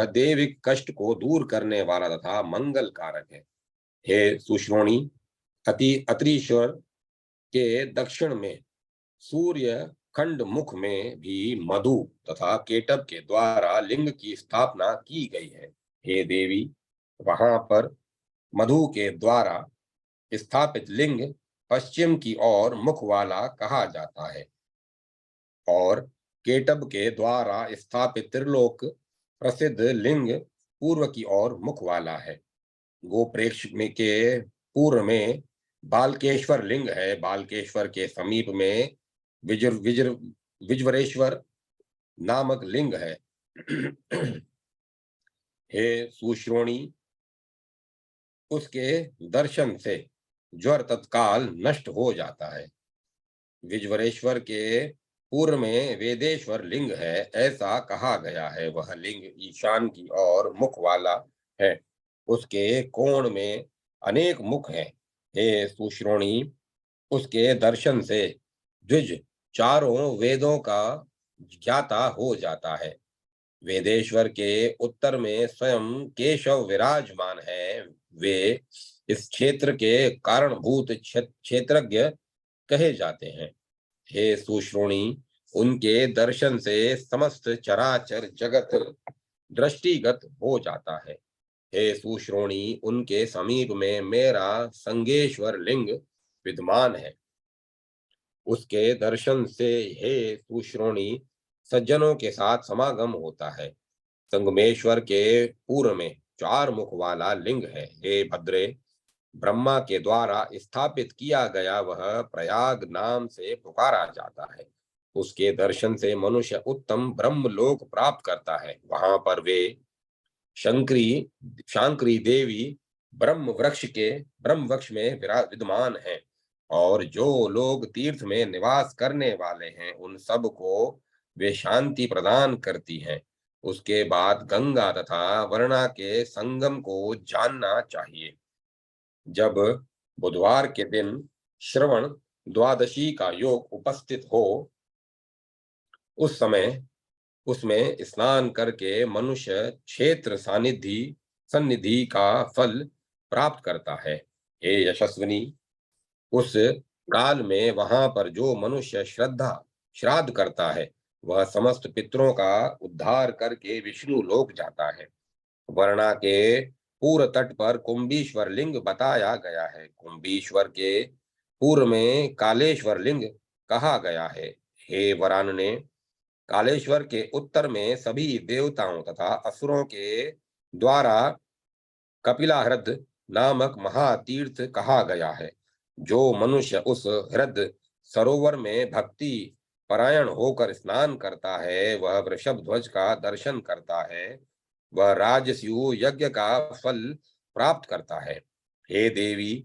देविक कष्ट को दूर करने वाला तथा मंगल कारक है। हे सुश्रोणी, अत्रीश्वर के दक्षिण में सूर्य खंड मुख में भी मधु तथा केटब के द्वारा लिंग की स्थापना की गई है। हे देवी, वहां पर मधु के द्वारा स्थापित लिंग पश्चिम की ओर मुख वाला कहा जाता है और केटब के द्वारा स्थापित त्रिलोक प्रसिद्ध लिंग पूर्व की ओर मुख वाला है। गोप्रेक्ष में के पूर्व में बालकेश्वर लिंग है। बालकेश्वर के समीप में विजर विजर विजवरेश्वर नामक लिंग है। हे सुश्रोणी, उसके दर्शन से ज्वर तत्काल नष्ट हो जाता है। विजवरेश्वर के पूर्व में वेदेश्वर लिंग है, ऐसा कहा गया है। वह लिंग ईशान की ओर मुख वाला है। उसके कोण में अनेक मुख हैं। हे सुश्रोणी, उसके दर्शन से द्विज चारों वेदों का ज्ञाता हो जाता है। वेदेश्वर के उत्तर में स्वयं केशव विराजमान है। वे इस क्षेत्र के कारणभूत क्षेत्रज्ञ कहे जाते हैं। हे सुश्रोणी, उनके दर्शन से समस्त चराचर जगत दृष्टिगत हो जाता है। हे सुश्रोणी, उनके समीप में मेरा संगेश्वर लिंग विद्यमान है। उसके दर्शन से हे सुश्रोणी, सज्जनों के साथ समागम होता है। संगमेश्वर के पूर्व में चार मुख वाला लिंग है। हे भद्रे, ब्रह्मा के द्वारा स्थापित किया गया वह प्रयाग नाम से पुकारा जाता है। उसके दर्शन से मनुष्य उत्तम ब्रह्म लोक प्राप्त करता है। वहां पर वे शंकरी शांकरी देवी ब्रह्म वृक्ष में विद्यमान है और जो लोग तीर्थ में निवास करने वाले हैं, उन सब को वे शांति प्रदान करती हैं। उसके बाद गंगा तथा वरुणा के संगम को जानना चाहिए। जब बुधवार के दिन श्रवण द्वादशी का योग उपस्थित हो, उस समय उसमें स्नान करके मनुष्य क्षेत्र सानिधि सन्निधि का फल प्राप्त करता है। हे यशस्विनी, उस काल में वहां पर जो मनुष्य श्रद्धा श्राद्ध करता है, वह समस्त पितरों का उद्धार करके विष्णु लोक जाता है। वर्णा के पूर्व तट पर कुंभीश्वर लिंग बताया गया है। कुंभीश्वर के पूर्व में कालेश्वर लिंग कहा गया है। हे वरानने, कालेश्वर के उत्तर में सभी देवताओं तथा असुरों के द्वारा कपिला नामक महातीर्थ कहा गया है। जो मनुष्य उस हृद सरोवर में भक्ति परायण होकर स्नान करता है, वह वृषभ ध्वज का दर्शन करता है, वह राजस्यु यज्ञ का फल प्राप्त करता है। हे देवी,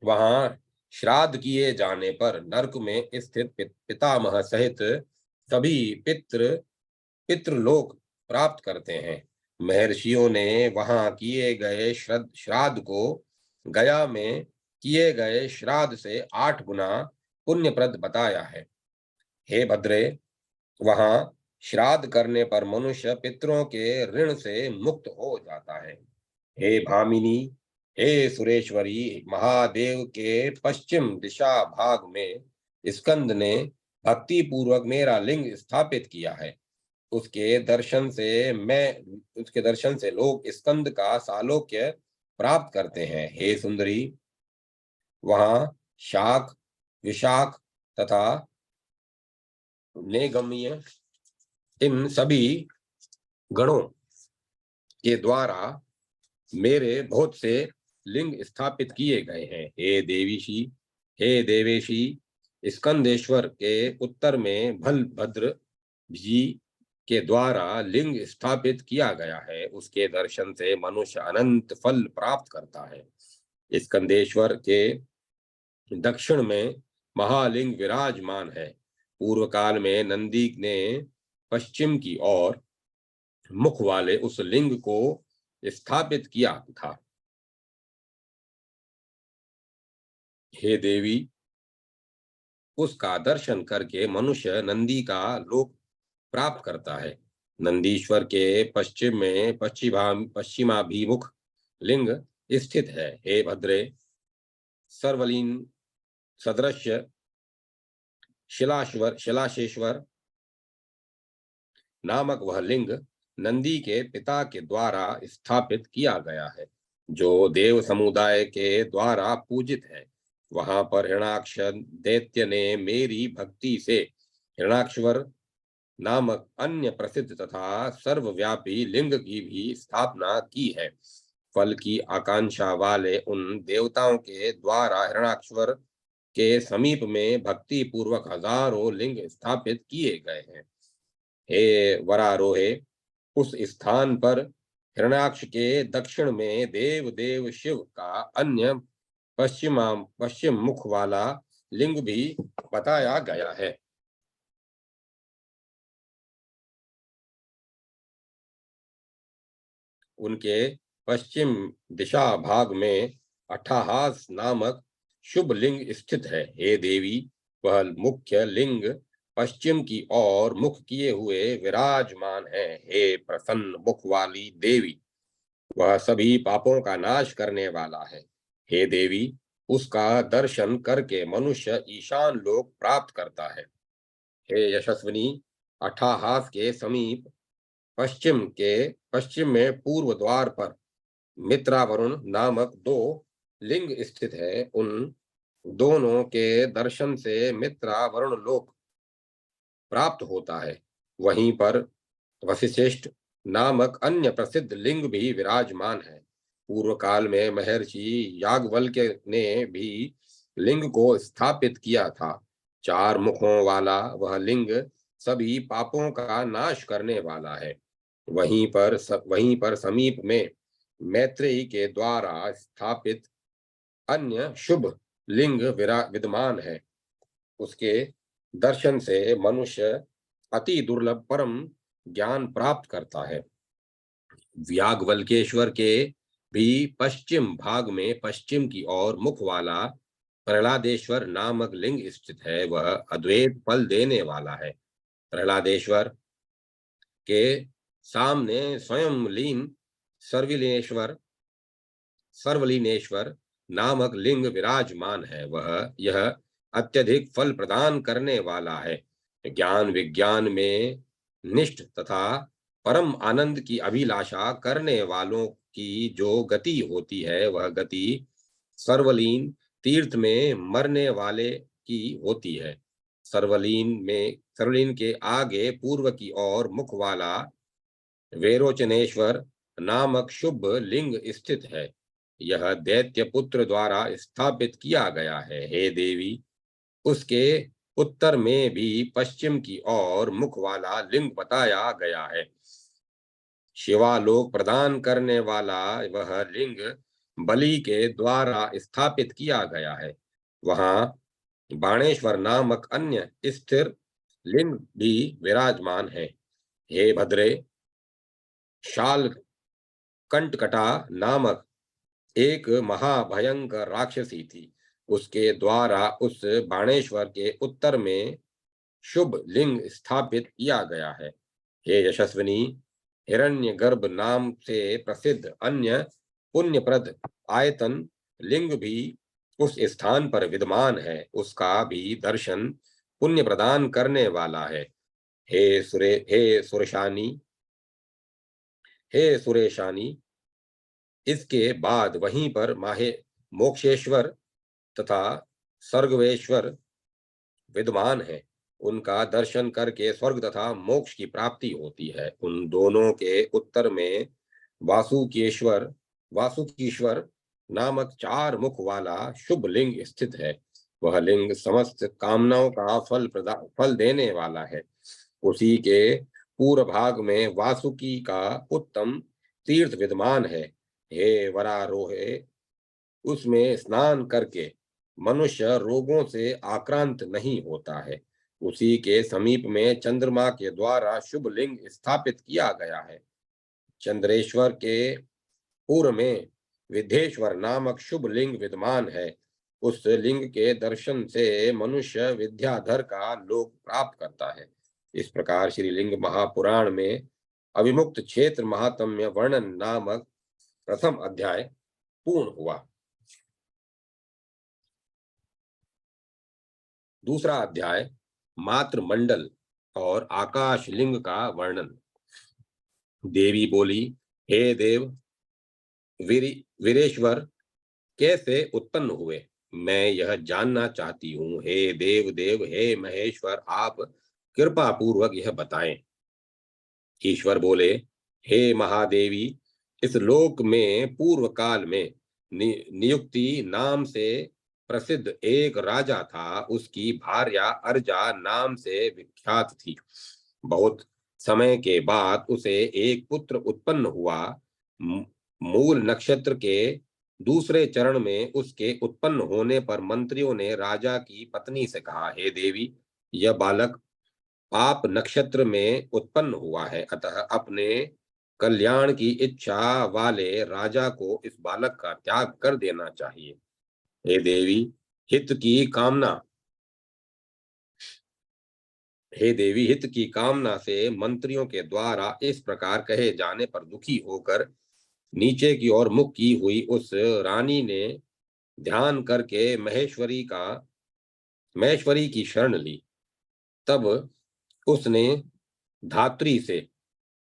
वहां श्राद्ध किए जाने पर नरक में स्थित पितामह सहित सभी पितृलोक प्राप्त करते हैं। महर्षियों ने वहां किए गए श्राद्ध को गया में किए गए श्राद्ध से 8 गुना पुण्यप्रद बताया है। हे भद्रे, वहां श्राद्ध करने पर मनुष्य पितरों के ऋण से मुक्त हो जाता है। हे भामिनी, हे सुरेश्वरी, महादेव के पश्चिम दिशा भाग में स्कंद ने भक्ति पूर्वक मेरा लिंग स्थापित किया है। उसके दर्शन से लोग स्कंद का सालोक्य प्राप्त करते हैं। हे सुंदरी, वहां शाक, विशाख तथा नेगम्य, इन सभी गणों के द्वारा मेरे बहुत से लिंग स्थापित किए गए हैं। हे देवेशी, स्कंदेश्वर के उत्तर में बलभद्र जी के द्वारा लिंग स्थापित किया गया है। उसके दर्शन से मनुष्य अनंत फल प्राप्त करता है। स्कंदेश्वर के दक्षिण में महालिंग विराजमान है। पूर्व काल में नंदी ने पश्चिम की ओर मुख वाले उस लिंग को स्थापित किया था। हे देवी, उसका दर्शन करके मनुष्य नंदी का लोक प्राप्त करता है। नंदीश्वर के पश्चिम में पश्चिमाभिमुख लिंग स्थित है। हे भद्रे, सर्वलीन सदृश्य शिलाशेश्वर नामक वह लिंग नंदी के पिता के द्वारा स्थापित किया गया है, जो देव समुदाय के द्वारा पूजित है। वहां पर हिरणाक्ष दैत्य ने मेरी भक्ति से हिरणाक्षवर नामक अन्य प्रसिद्ध तथा सर्वव्यापी लिंग की भी स्थापना की है। फल की आकांक्षा वाले उन देवताओं के द्वारा हिरणाक्षवर के समीप में भक्ति पूर्वक हजारों लिंग स्थापित किए गए हैं। हे वरारोहे, उस स्थान पर हिरण्याक्ष के दक्षिण में देव देव शिव का अन्य पश्चिम मुख वाला लिंग भी बताया गया है। उनके पश्चिम दिशा भाग में अट्ठाहास नामक शुभ लिंग स्थित है। हे देवी, वह मुख्य लिंग पश्चिम की ओर मुख किए हुए विराजमान है। हे प्रसन्न मुख वाली देवी, वह सभी पापों का नाश करने वाला है। हे देवी, उसका दर्शन करके मनुष्य ईशान लोक प्राप्त करता है। हे यशस्विनी, अट्ठाहास के समीप पश्चिम में पूर्व द्वार पर मित्रावरुण नामक 2 लिंग स्थित है। उन दोनों के दर्शन से मित्रावरुण लोक प्राप्त होता है। वहीं पर वशिष्ठ नामक अन्य प्रसिद्ध लिंग भी विराजमान है। पूर्व काल में महर्षि याज्ञवल्क्य ने भी लिंग को स्थापित किया था। 4 मुखों वाला वह लिंग सभी पापों का नाश करने वाला है। वहीं पर समीप में मैत्रेयी के द्वारा स्थापित अन्य शुभ लिंग विद्यमान है। उसके दर्शन से मनुष्य अति दुर्लभ परम ज्ञान प्राप्त करता है। याज्ञवल्क्येश्वर के भी पश्चिम भाग में पश्चिम की ओर मुख वाला प्रहलादेश्वर नामक लिंग स्थित है, वह अद्वैत फल देने वाला है। प्रहलादेश्वर के सामने स्वयं लीन सर्वलीनेश्वर सर्वलीनेश्वर नामक लिंग विराजमान है। वह यह अत्यधिक फल प्रदान करने वाला है। ज्ञान विज्ञान में निष्ठ तथा परम आनंद की अभिलाषा करने वालों की जो गति होती है, वह गति सर्वलीन तीर्थ में मरने वाले की होती है। सर्वलीन के आगे पूर्व की ओर मुख वाला वेरोचनेश्वर नामक शुभ लिंग स्थित है। यह दैत्य पुत्र द्वारा स्थापित किया गया है। हे देवी, उसके उत्तर में भी पश्चिम की ओर मुख वाला लिंग बताया गया है। शिवालोक प्रदान करने वाला वह लिंग बलि के द्वारा स्थापित किया गया है। वहां बाणेश्वर नामक अन्य स्थिर लिंग भी विराजमान है। हे भद्रे, शाल कंटकटा नामक एक महाभयंकर राक्षसी थी। उसके द्वारा उस बाणेश्वर के उत्तर में शुभ लिंग स्थापित किया गया है। हे यशस्विनी, हिरण्यगर्भ नाम से प्रसिद्ध अन्य पुण्यप्रद आयतन लिंग भी उस स्थान पर विद्यमान है। उसका भी दर्शन पुण्य प्रदान करने वाला है। हे सुरेशानी, हे सुरेशानी, इसके बाद वहीं पर माहे मोक्षेश्वर तथा सर्गवेश्वर विद्यमान है। उनका दर्शन करके स्वर्ग तथा मोक्ष की प्राप्ति होती है। उन दोनों के उत्तर में वासुकीश्वर नामक चार मुख वाला शुभ लिंग स्थित है। वह लिंग समस्त कामनाओं का फल देने वाला है। उसी के पूर्व भाग में वासुकी का उत्तम तीर्थ विद्यमान है। हे वरारोहे, उसमें स्नान करके मनुष्य रोगों से आक्रांत नहीं होता है। उसी के समीप में चंद्रमा के द्वारा शुभ लिंग स्थापित किया गया है। चंद्रेश्वर के पूर्व में विद्धेश्वर नामक शुभ लिंग विद्यमान है। उस लिंग के दर्शन से मनुष्य विद्याधर का लोक प्राप्त करता है। इस प्रकार श्री लिंग महापुराण में अविमुक्त क्षेत्र महात्म्य वर्णन नामक प्रथम अध्याय पूर्ण हुआ। दूसरा अध्याय मात्र मंडल और आकाश लिंग का वर्णन। देवी बोली, हे देव, वीरेश्वर कैसे उत्पन्न हुए, मैं यह जानना चाहती हूँ। हे देव, हे महेश्वर, आप कृपा पूर्वक यह बताएं। ईश्वर बोले, हे महादेवी, इस लोक में पूर्व काल में नियुक्ति नाम से प्रसिद्ध एक राजा था। उसकी भार्या अर्जा नाम से विख्यात थी। बहुत समय के बाद उसे एक पुत्र उत्पन्न हुआ। मूल नक्षत्र के दूसरे चरण में उसके उत्पन्न होने पर मंत्रियों ने राजा की पत्नी से कहा, हे देवी, यह बालक पाप नक्षत्र में उत्पन्न हुआ है, अतः अपने कल्याण की इच्छा वाले राजा को इस बालक का त्याग कर देना चाहिए। हे देवी, हित की कामना हे देवी, हित की कामना से मंत्रियों के द्वारा इस प्रकार कहे जाने पर दुखी होकर नीचे की ओर मुख की हुई उस रानी ने ध्यान करके महेश्वरी की शरण ली। तब उसने धात्री से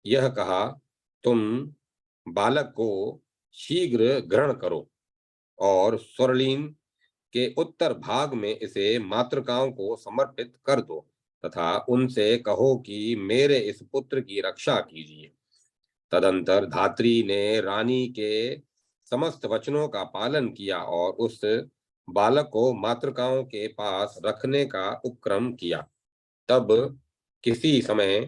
यह कहा, तुम बालक को शीघ्र ग्रहण करो और स्वर्लीन के उत्तर भाग में इसे मातृकाओं को समर्पित कर दो तथा उनसे कहो कि मेरे इस पुत्र की रक्षा कीजिए। तदंतर धात्री ने रानी के समस्त वचनों का पालन किया और उस बालक को मातृकाओं के पास रखने का उपक्रम किया। तब किसी समय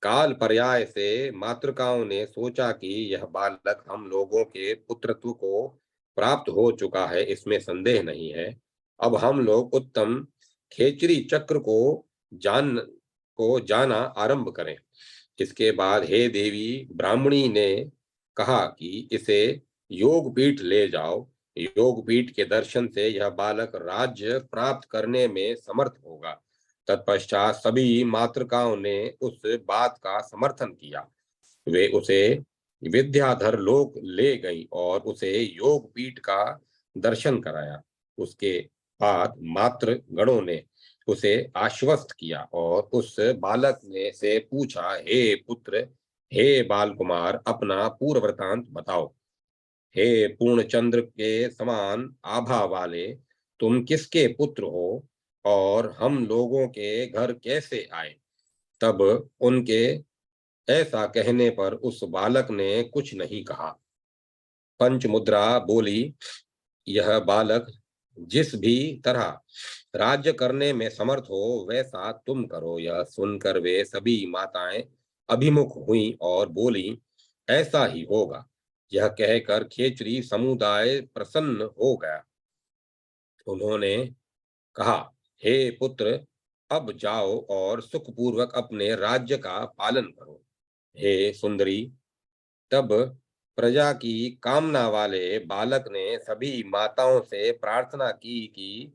काल पर्याय से मातृकाओं ने सोचा कि यह बालक हम लोगों के पुत्रत्व को प्राप्त हो चुका है, इसमें संदेह नहीं है। अब हम लोग उत्तम खेचरी चक्र जाना आरंभ करें। इसके बाद हे देवी, ब्राह्मणी ने कहा कि इसे योग पीठ ले जाओ। योगपीठ के दर्शन से यह बालक राज्य प्राप्त करने में समर्थ होगा। तत्पश्चात सभी मातृकाओं ने उस बात का समर्थन किया। वे उसे विद्याधर लोक ले गई और उसे योगपीठ का दर्शन कराया। उसके बाद मातृ गणों ने उसे आश्वस्त किया और उस बालक ने से पूछा, हे पुत्र, हे बाल कुमार, अपना पूर्व वृतांत बताओ। हे पूर्णचंद्र के समान आभा वाले, तुम किसके पुत्र हो और हम लोगों के घर कैसे आए? तब उनके ऐसा कहने पर उस बालक ने कुछ नहीं कहा। पंचमुद्रा बोली, यह बालक जिस भी तरह राज्य करने में समर्थ हो वैसा तुम करो। यह सुनकर वे सभी माताएं अभिमुख हुई और बोली, ऐसा ही होगा। यह कहकर खेचरी समुदाय प्रसन्न हो गया। उन्होंने कहा, हे पुत्र, अब जाओ और सुखपूर्वक अपने राज्य का पालन करो। हे सुंदरी, तब प्रजा की कामना वाले बालक ने सभी माताओं से प्रार्थना की कि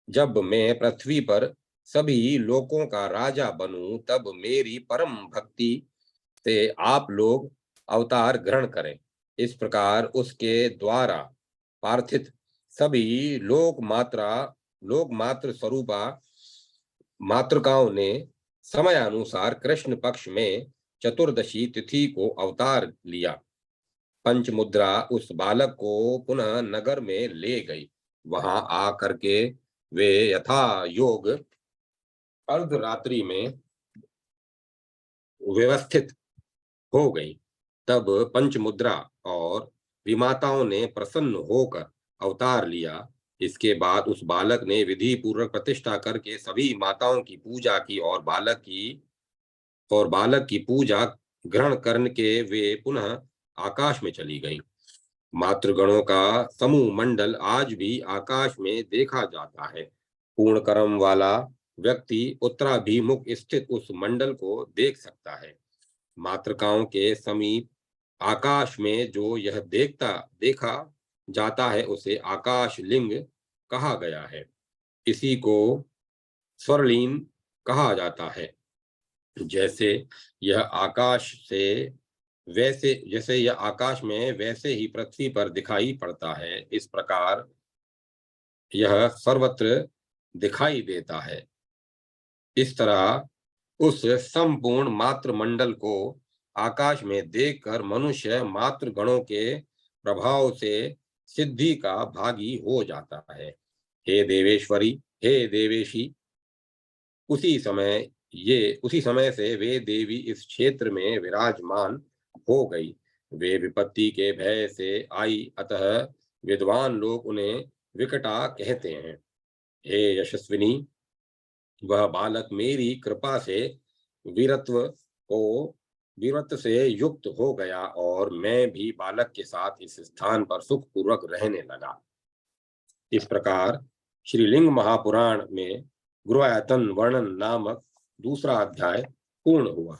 जब मैं पृथ्वी पर सभी लोकों का राजा बनूं, तब मेरी परम भक्ति से आप लोग अवतार ग्रहण करें। इस प्रकार उसके द्वारा प्रार्थित सभी लोक मात्र स्वरूपा मातृकाओं ने समयानुसार कृष्ण पक्ष में चतुर्दशी तिथि को अवतार लिया। पंचमुद्रा उस बालक को पुनः नगर में ले गई। वहां आकर के वे यथा योग अर्धरात्रि में व्यवस्थित हो गई। तब पंचमुद्रा और विमाताओं ने प्रसन्न होकर अवतार लिया। इसके बाद उस बालक ने विधि पूर्वक प्रतिष्ठा करके सभी माताओं की पूजा की और बालक की पूजा ग्रहण करने के वे पुनः आकाश में चली गई। मातृगणों का समूह मंडल आज भी आकाश में देखा जाता है। पूर्ण कर्म वाला व्यक्ति उत्तराभिमुख स्थित उस मंडल को देख सकता है। मातृकाओं के समीप आकाश में जो यह देखा जाता है उसे आकाश लिंग कहा गया है। इसी को स्वर्लीन कहा जाता है। जैसे यह आकाश से जैसे यह आकाश में वैसे ही पृथ्वी पर दिखाई पड़ता है, इस प्रकार यह सर्वत्र दिखाई देता है। इस तरह उस संपूर्ण मातृ मंडल को आकाश में देखकर मनुष्य मातृ गणों के प्रभाव से सिद्धि का भागी हो जाता है। हे देवेश्वरी, हे देवेशी, उसी समय से वे देवी इस क्षेत्र में विराजमान हो गई। वे विपत्ति के भय से आई, अतः विद्वान लोग उन्हें विकटा कहते हैं। हे यशस्विनी, वह बालक मेरी कृपा से वीरत्व को वीरत्व से युक्त हो गया और मैं भी बालक के साथ इस स्थान पर सुखपूर्वक रहने लगा। इस प्रकार श्रीलिंग महापुराण में गुरुआयतन वर्णन नामक दूसरा अध्याय पूर्ण हुआ।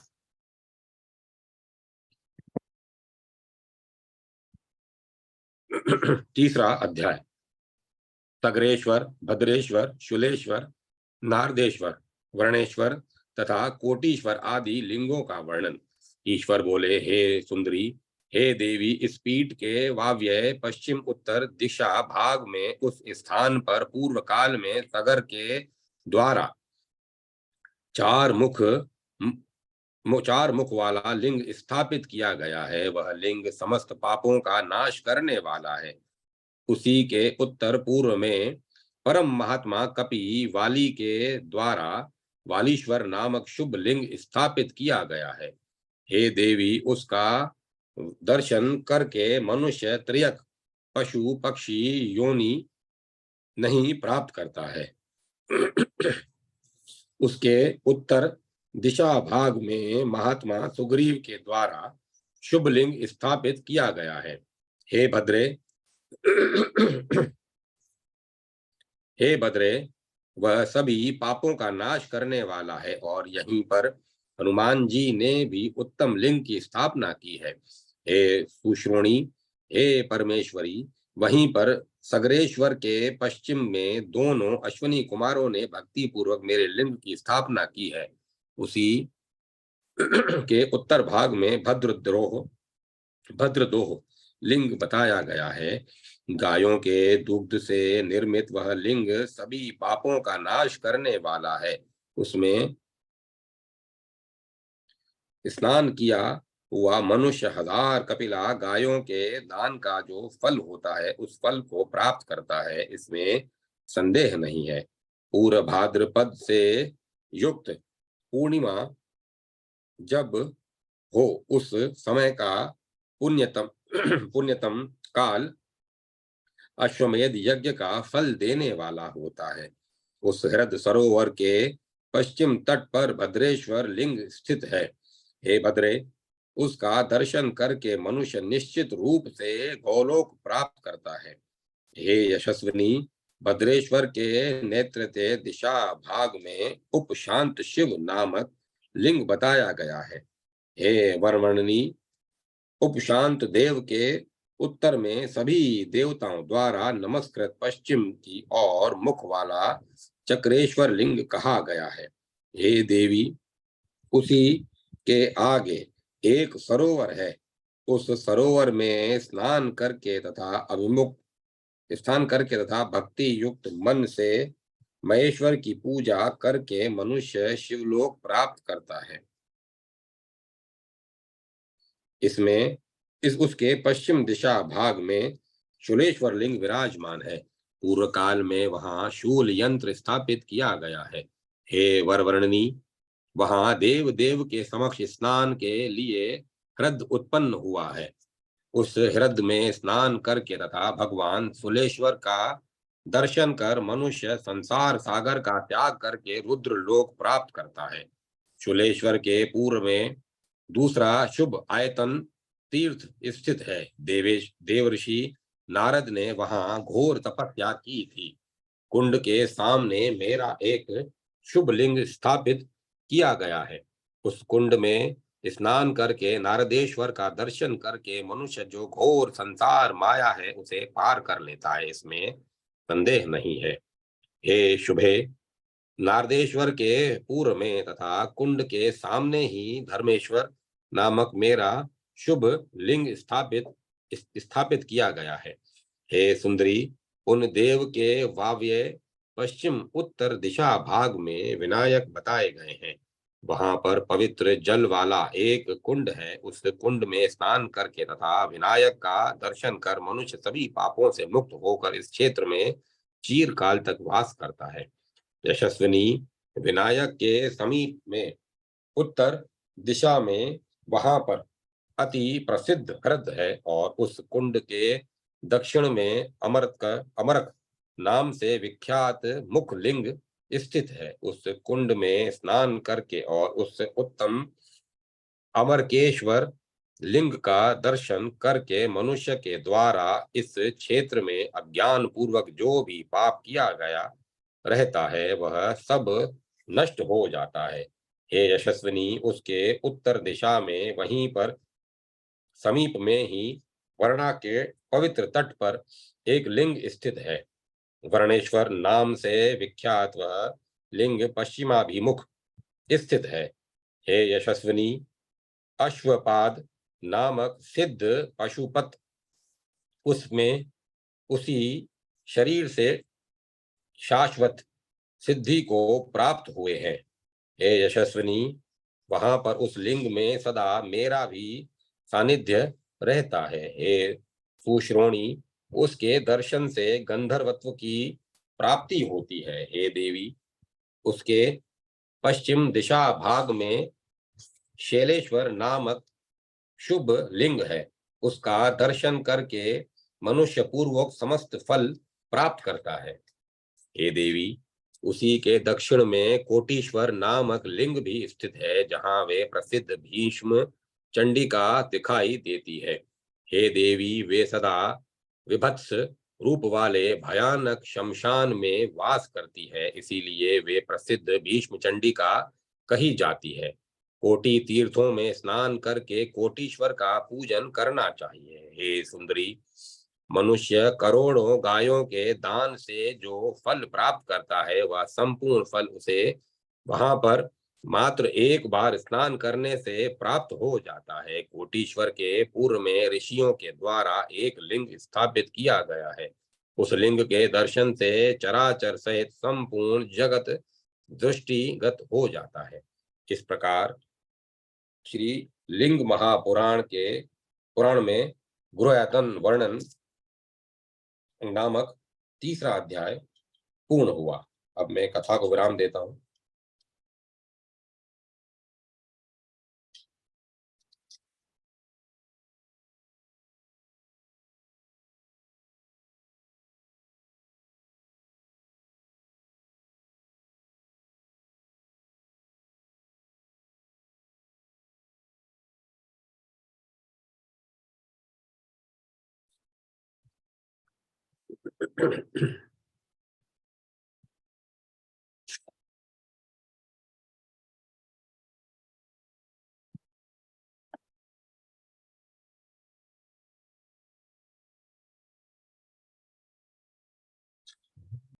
तीसरा अध्याय सगरेश्वर, भद्रेश्वर, शुलेश्वर, नारदेश्वर, वर्णेश्वर तथा कोटीश्वर आदि लिंगों का वर्णन। ईश्वर बोले, हे सुंदरी, हे देवी, इस पीठ के वाव्य पश्चिम उत्तर दिशा भाग में उस स्थान पर पूर्व काल में सगर के द्वारा चार मुख वाला लिंग स्थापित किया गया है। वह लिंग समस्त पापों का नाश करने वाला है। उसी के उत्तर पूर्व में परम महात्मा कपि वाली के द्वारा वालीश्वर नामक शुभ लिंग स्थापित किया गया है। हे देवी, उसका दर्शन करके मनुष्य त्रियक पशु पक्षी योनि नहीं प्राप्त करता है। उसके उत्तर दिशा भाग में महात्मा सुग्रीव के द्वारा शुभ लिंग स्थापित किया गया है। हे भद्रे हे भद्रे, वह सभी पापों का नाश करने वाला है और यहीं पर हनुमान जी ने भी उत्तम लिंग की स्थापना की है। हे सुश्रोणी, हे परमेश्वरी, वहीं पर सगरेश्वर के पश्चिम में दोनों अश्विनी कुमारों ने भक्ति पूर्वक मेरे लिंग की स्थापना की है। उसी के उत्तर भाग में भद्रदोह लिंग बताया गया है। गायों के दुग्ध से निर्मित वह लिंग सभी पापों का नाश करने वाला है। उसमें स्नान किया हुआ मनुष्य 1000 कपिला गायों के दान का जो फल होता है उस फल को प्राप्त करता है, इसमें संदेह नहीं है। पूर्व भाद्रपद से युक्त पूर्णिमा जब हो उस समय का पुण्यतम पुण्यतम काल अश्वमेध यज्ञ का फल देने वाला होता है। उस हृद सरोवर के पश्चिम तट पर भद्रेश्वर लिंग स्थित है। हे भद्रे, उसका दर्शन करके मनुष्य निश्चित रूप से गोलोक प्राप्त करता है। हे यशस्विनी, भद्रेश्वर के नेतृत्व दिशा भाग में उपशांत शिव नामक लिंग बताया गया है। हे वरवर्णनी, उपशांत देव के उत्तर में सभी देवताओं द्वारा नमस्कृत पश्चिम की ओर मुख वाला चक्रेश्वर लिंग कहा गया है। हे देवी, उसी के आगे एक सरोवर है। उस सरोवर में स्नान करके तथा अभिमुख स्थान करके तथा भक्ति युक्त मन से महेश्वर की पूजा करके मनुष्य शिवलोक प्राप्त करता है। इसमें इस उसके पश्चिम दिशा भाग में शूलेश्वर लिंग विराजमान है। पूर्व काल में वहां शूल यंत्र स्थापित किया गया है। हे वरवर्णनी, वहां देव देव के समक्ष स्नान के लिए हृद उत्पन्न हुआ है। उस हृद में स्नान करके तथा भगवान शूलेश्वर का दर्शन कर मनुष्य संसार सागर का त्याग करके रुद्र लोक प्राप्त करता है। शूलेश्वर के पूर्व में दूसरा शुभ आयतन तीर्थ स्थित है। देवेश देवर्षि नारद ने वहां घोर तपस्या की थी। कुंड के सामने मेरा एक शुभ लिंग स्थापित किया गया है। उस कुंड में स्नान करके नारदेश्वर का दर्शन करके मनुष्य जो घोर संसार माया है उसे पार कर लेता है, इसमें संदेह नहीं है। हे शुभे, नारदेश्वर के पूर्व में तथा कुंड के सामने ही धर्मेश्वर नामक मेरा शुभ लिंग स्थापित किया गया है। हे सुंदरी, उन देव के वाव्य पश्चिम उत्तर दिशा भाग में विनायक बताए गए हैं। वहां पर पवित्र जल वाला एक कुंड है। उस कुंड में स्नान करके तथा विनायक का दर्शन कर मनुष्य सभी पापों से मुक्त होकर इस क्षेत्र में चिरकाल तक वास करता है। यशस्विनी, विनायक के समीप में उत्तर दिशा में वहां पर अति प्रसिद्ध हृद है और उस कुंड के दक्षिण में अमरक नाम से विख्यात मुख लिंग स्थित है। उस कुंड में स्नान करके और उस उत्तम अमरकेश्वर लिंग का दर्शन करके मनुष्य के द्वारा इस क्षेत्र में अज्ञान पूर्वक जो भी पाप किया गया रहता है वह सब नष्ट हो जाता है। हे यशस्विनी, उसके उत्तर दिशा में वहीं पर समीप में ही वर्णा के पवित्र तट पर एक लिंग स्थित है। वर्णेश्वर नाम से विख्यात वह लिंग पश्चिमाभिमुख स्थित है। हे यशस्विनी, अश्वपाद नामक सिद्ध पशुपत उसमें उसी शरीर से शाश्वत सिद्धि को प्राप्त हुए हैं। हे यशस्विनी, वहां पर उस लिंग में सदा मेरा भी सानिध्य रहता है। हे सुश्रोणी, उसके दर्शन से गंधर्वत्व की प्राप्ति होती है। हे देवी, उसके पश्चिम दिशा भाग में शैलेश्वर नामक शुभ लिंग है। उसका दर्शन करके मनुष्य पूर्वक समस्त फल प्राप्त करता है। हे देवी, उसी के दक्षिण में कोटीश्वर नामक लिंग भी स्थित है जहां वे प्रसिद्ध भीष्म चंडिका दिखाई देती है। हे देवी, वे सदा विभत्स रूप वाले भयानक शमशान में वास करती है, इसीलिए वे प्रसिद्ध भीष्म चंडिका कही जाती है। कोटि तीर्थों में स्नान करके कोटीश्वर का पूजन करना चाहिए। हे सुंदरी, मनुष्य करोड़ों गायों के दान से जो फल प्राप्त करता है, वह संपूर्ण फल उसे वहां पर मात्र एक बार स्नान करने से प्राप्त हो जाता है। कोटीश्वर के पूर्व में ऋषियों के द्वारा एक लिंग स्थापित किया गया है। उस लिंग के दर्शन से चराचर सहित संपूर्ण जगत दृष्टिगत हो जाता है। इस प्रकार श्री लिंग महापुराण के पुराण में गुरुआयतन वर्णन नामक तीसरा अध्याय पूर्ण हुआ। अब मैं कथा को विराम देता हूँ।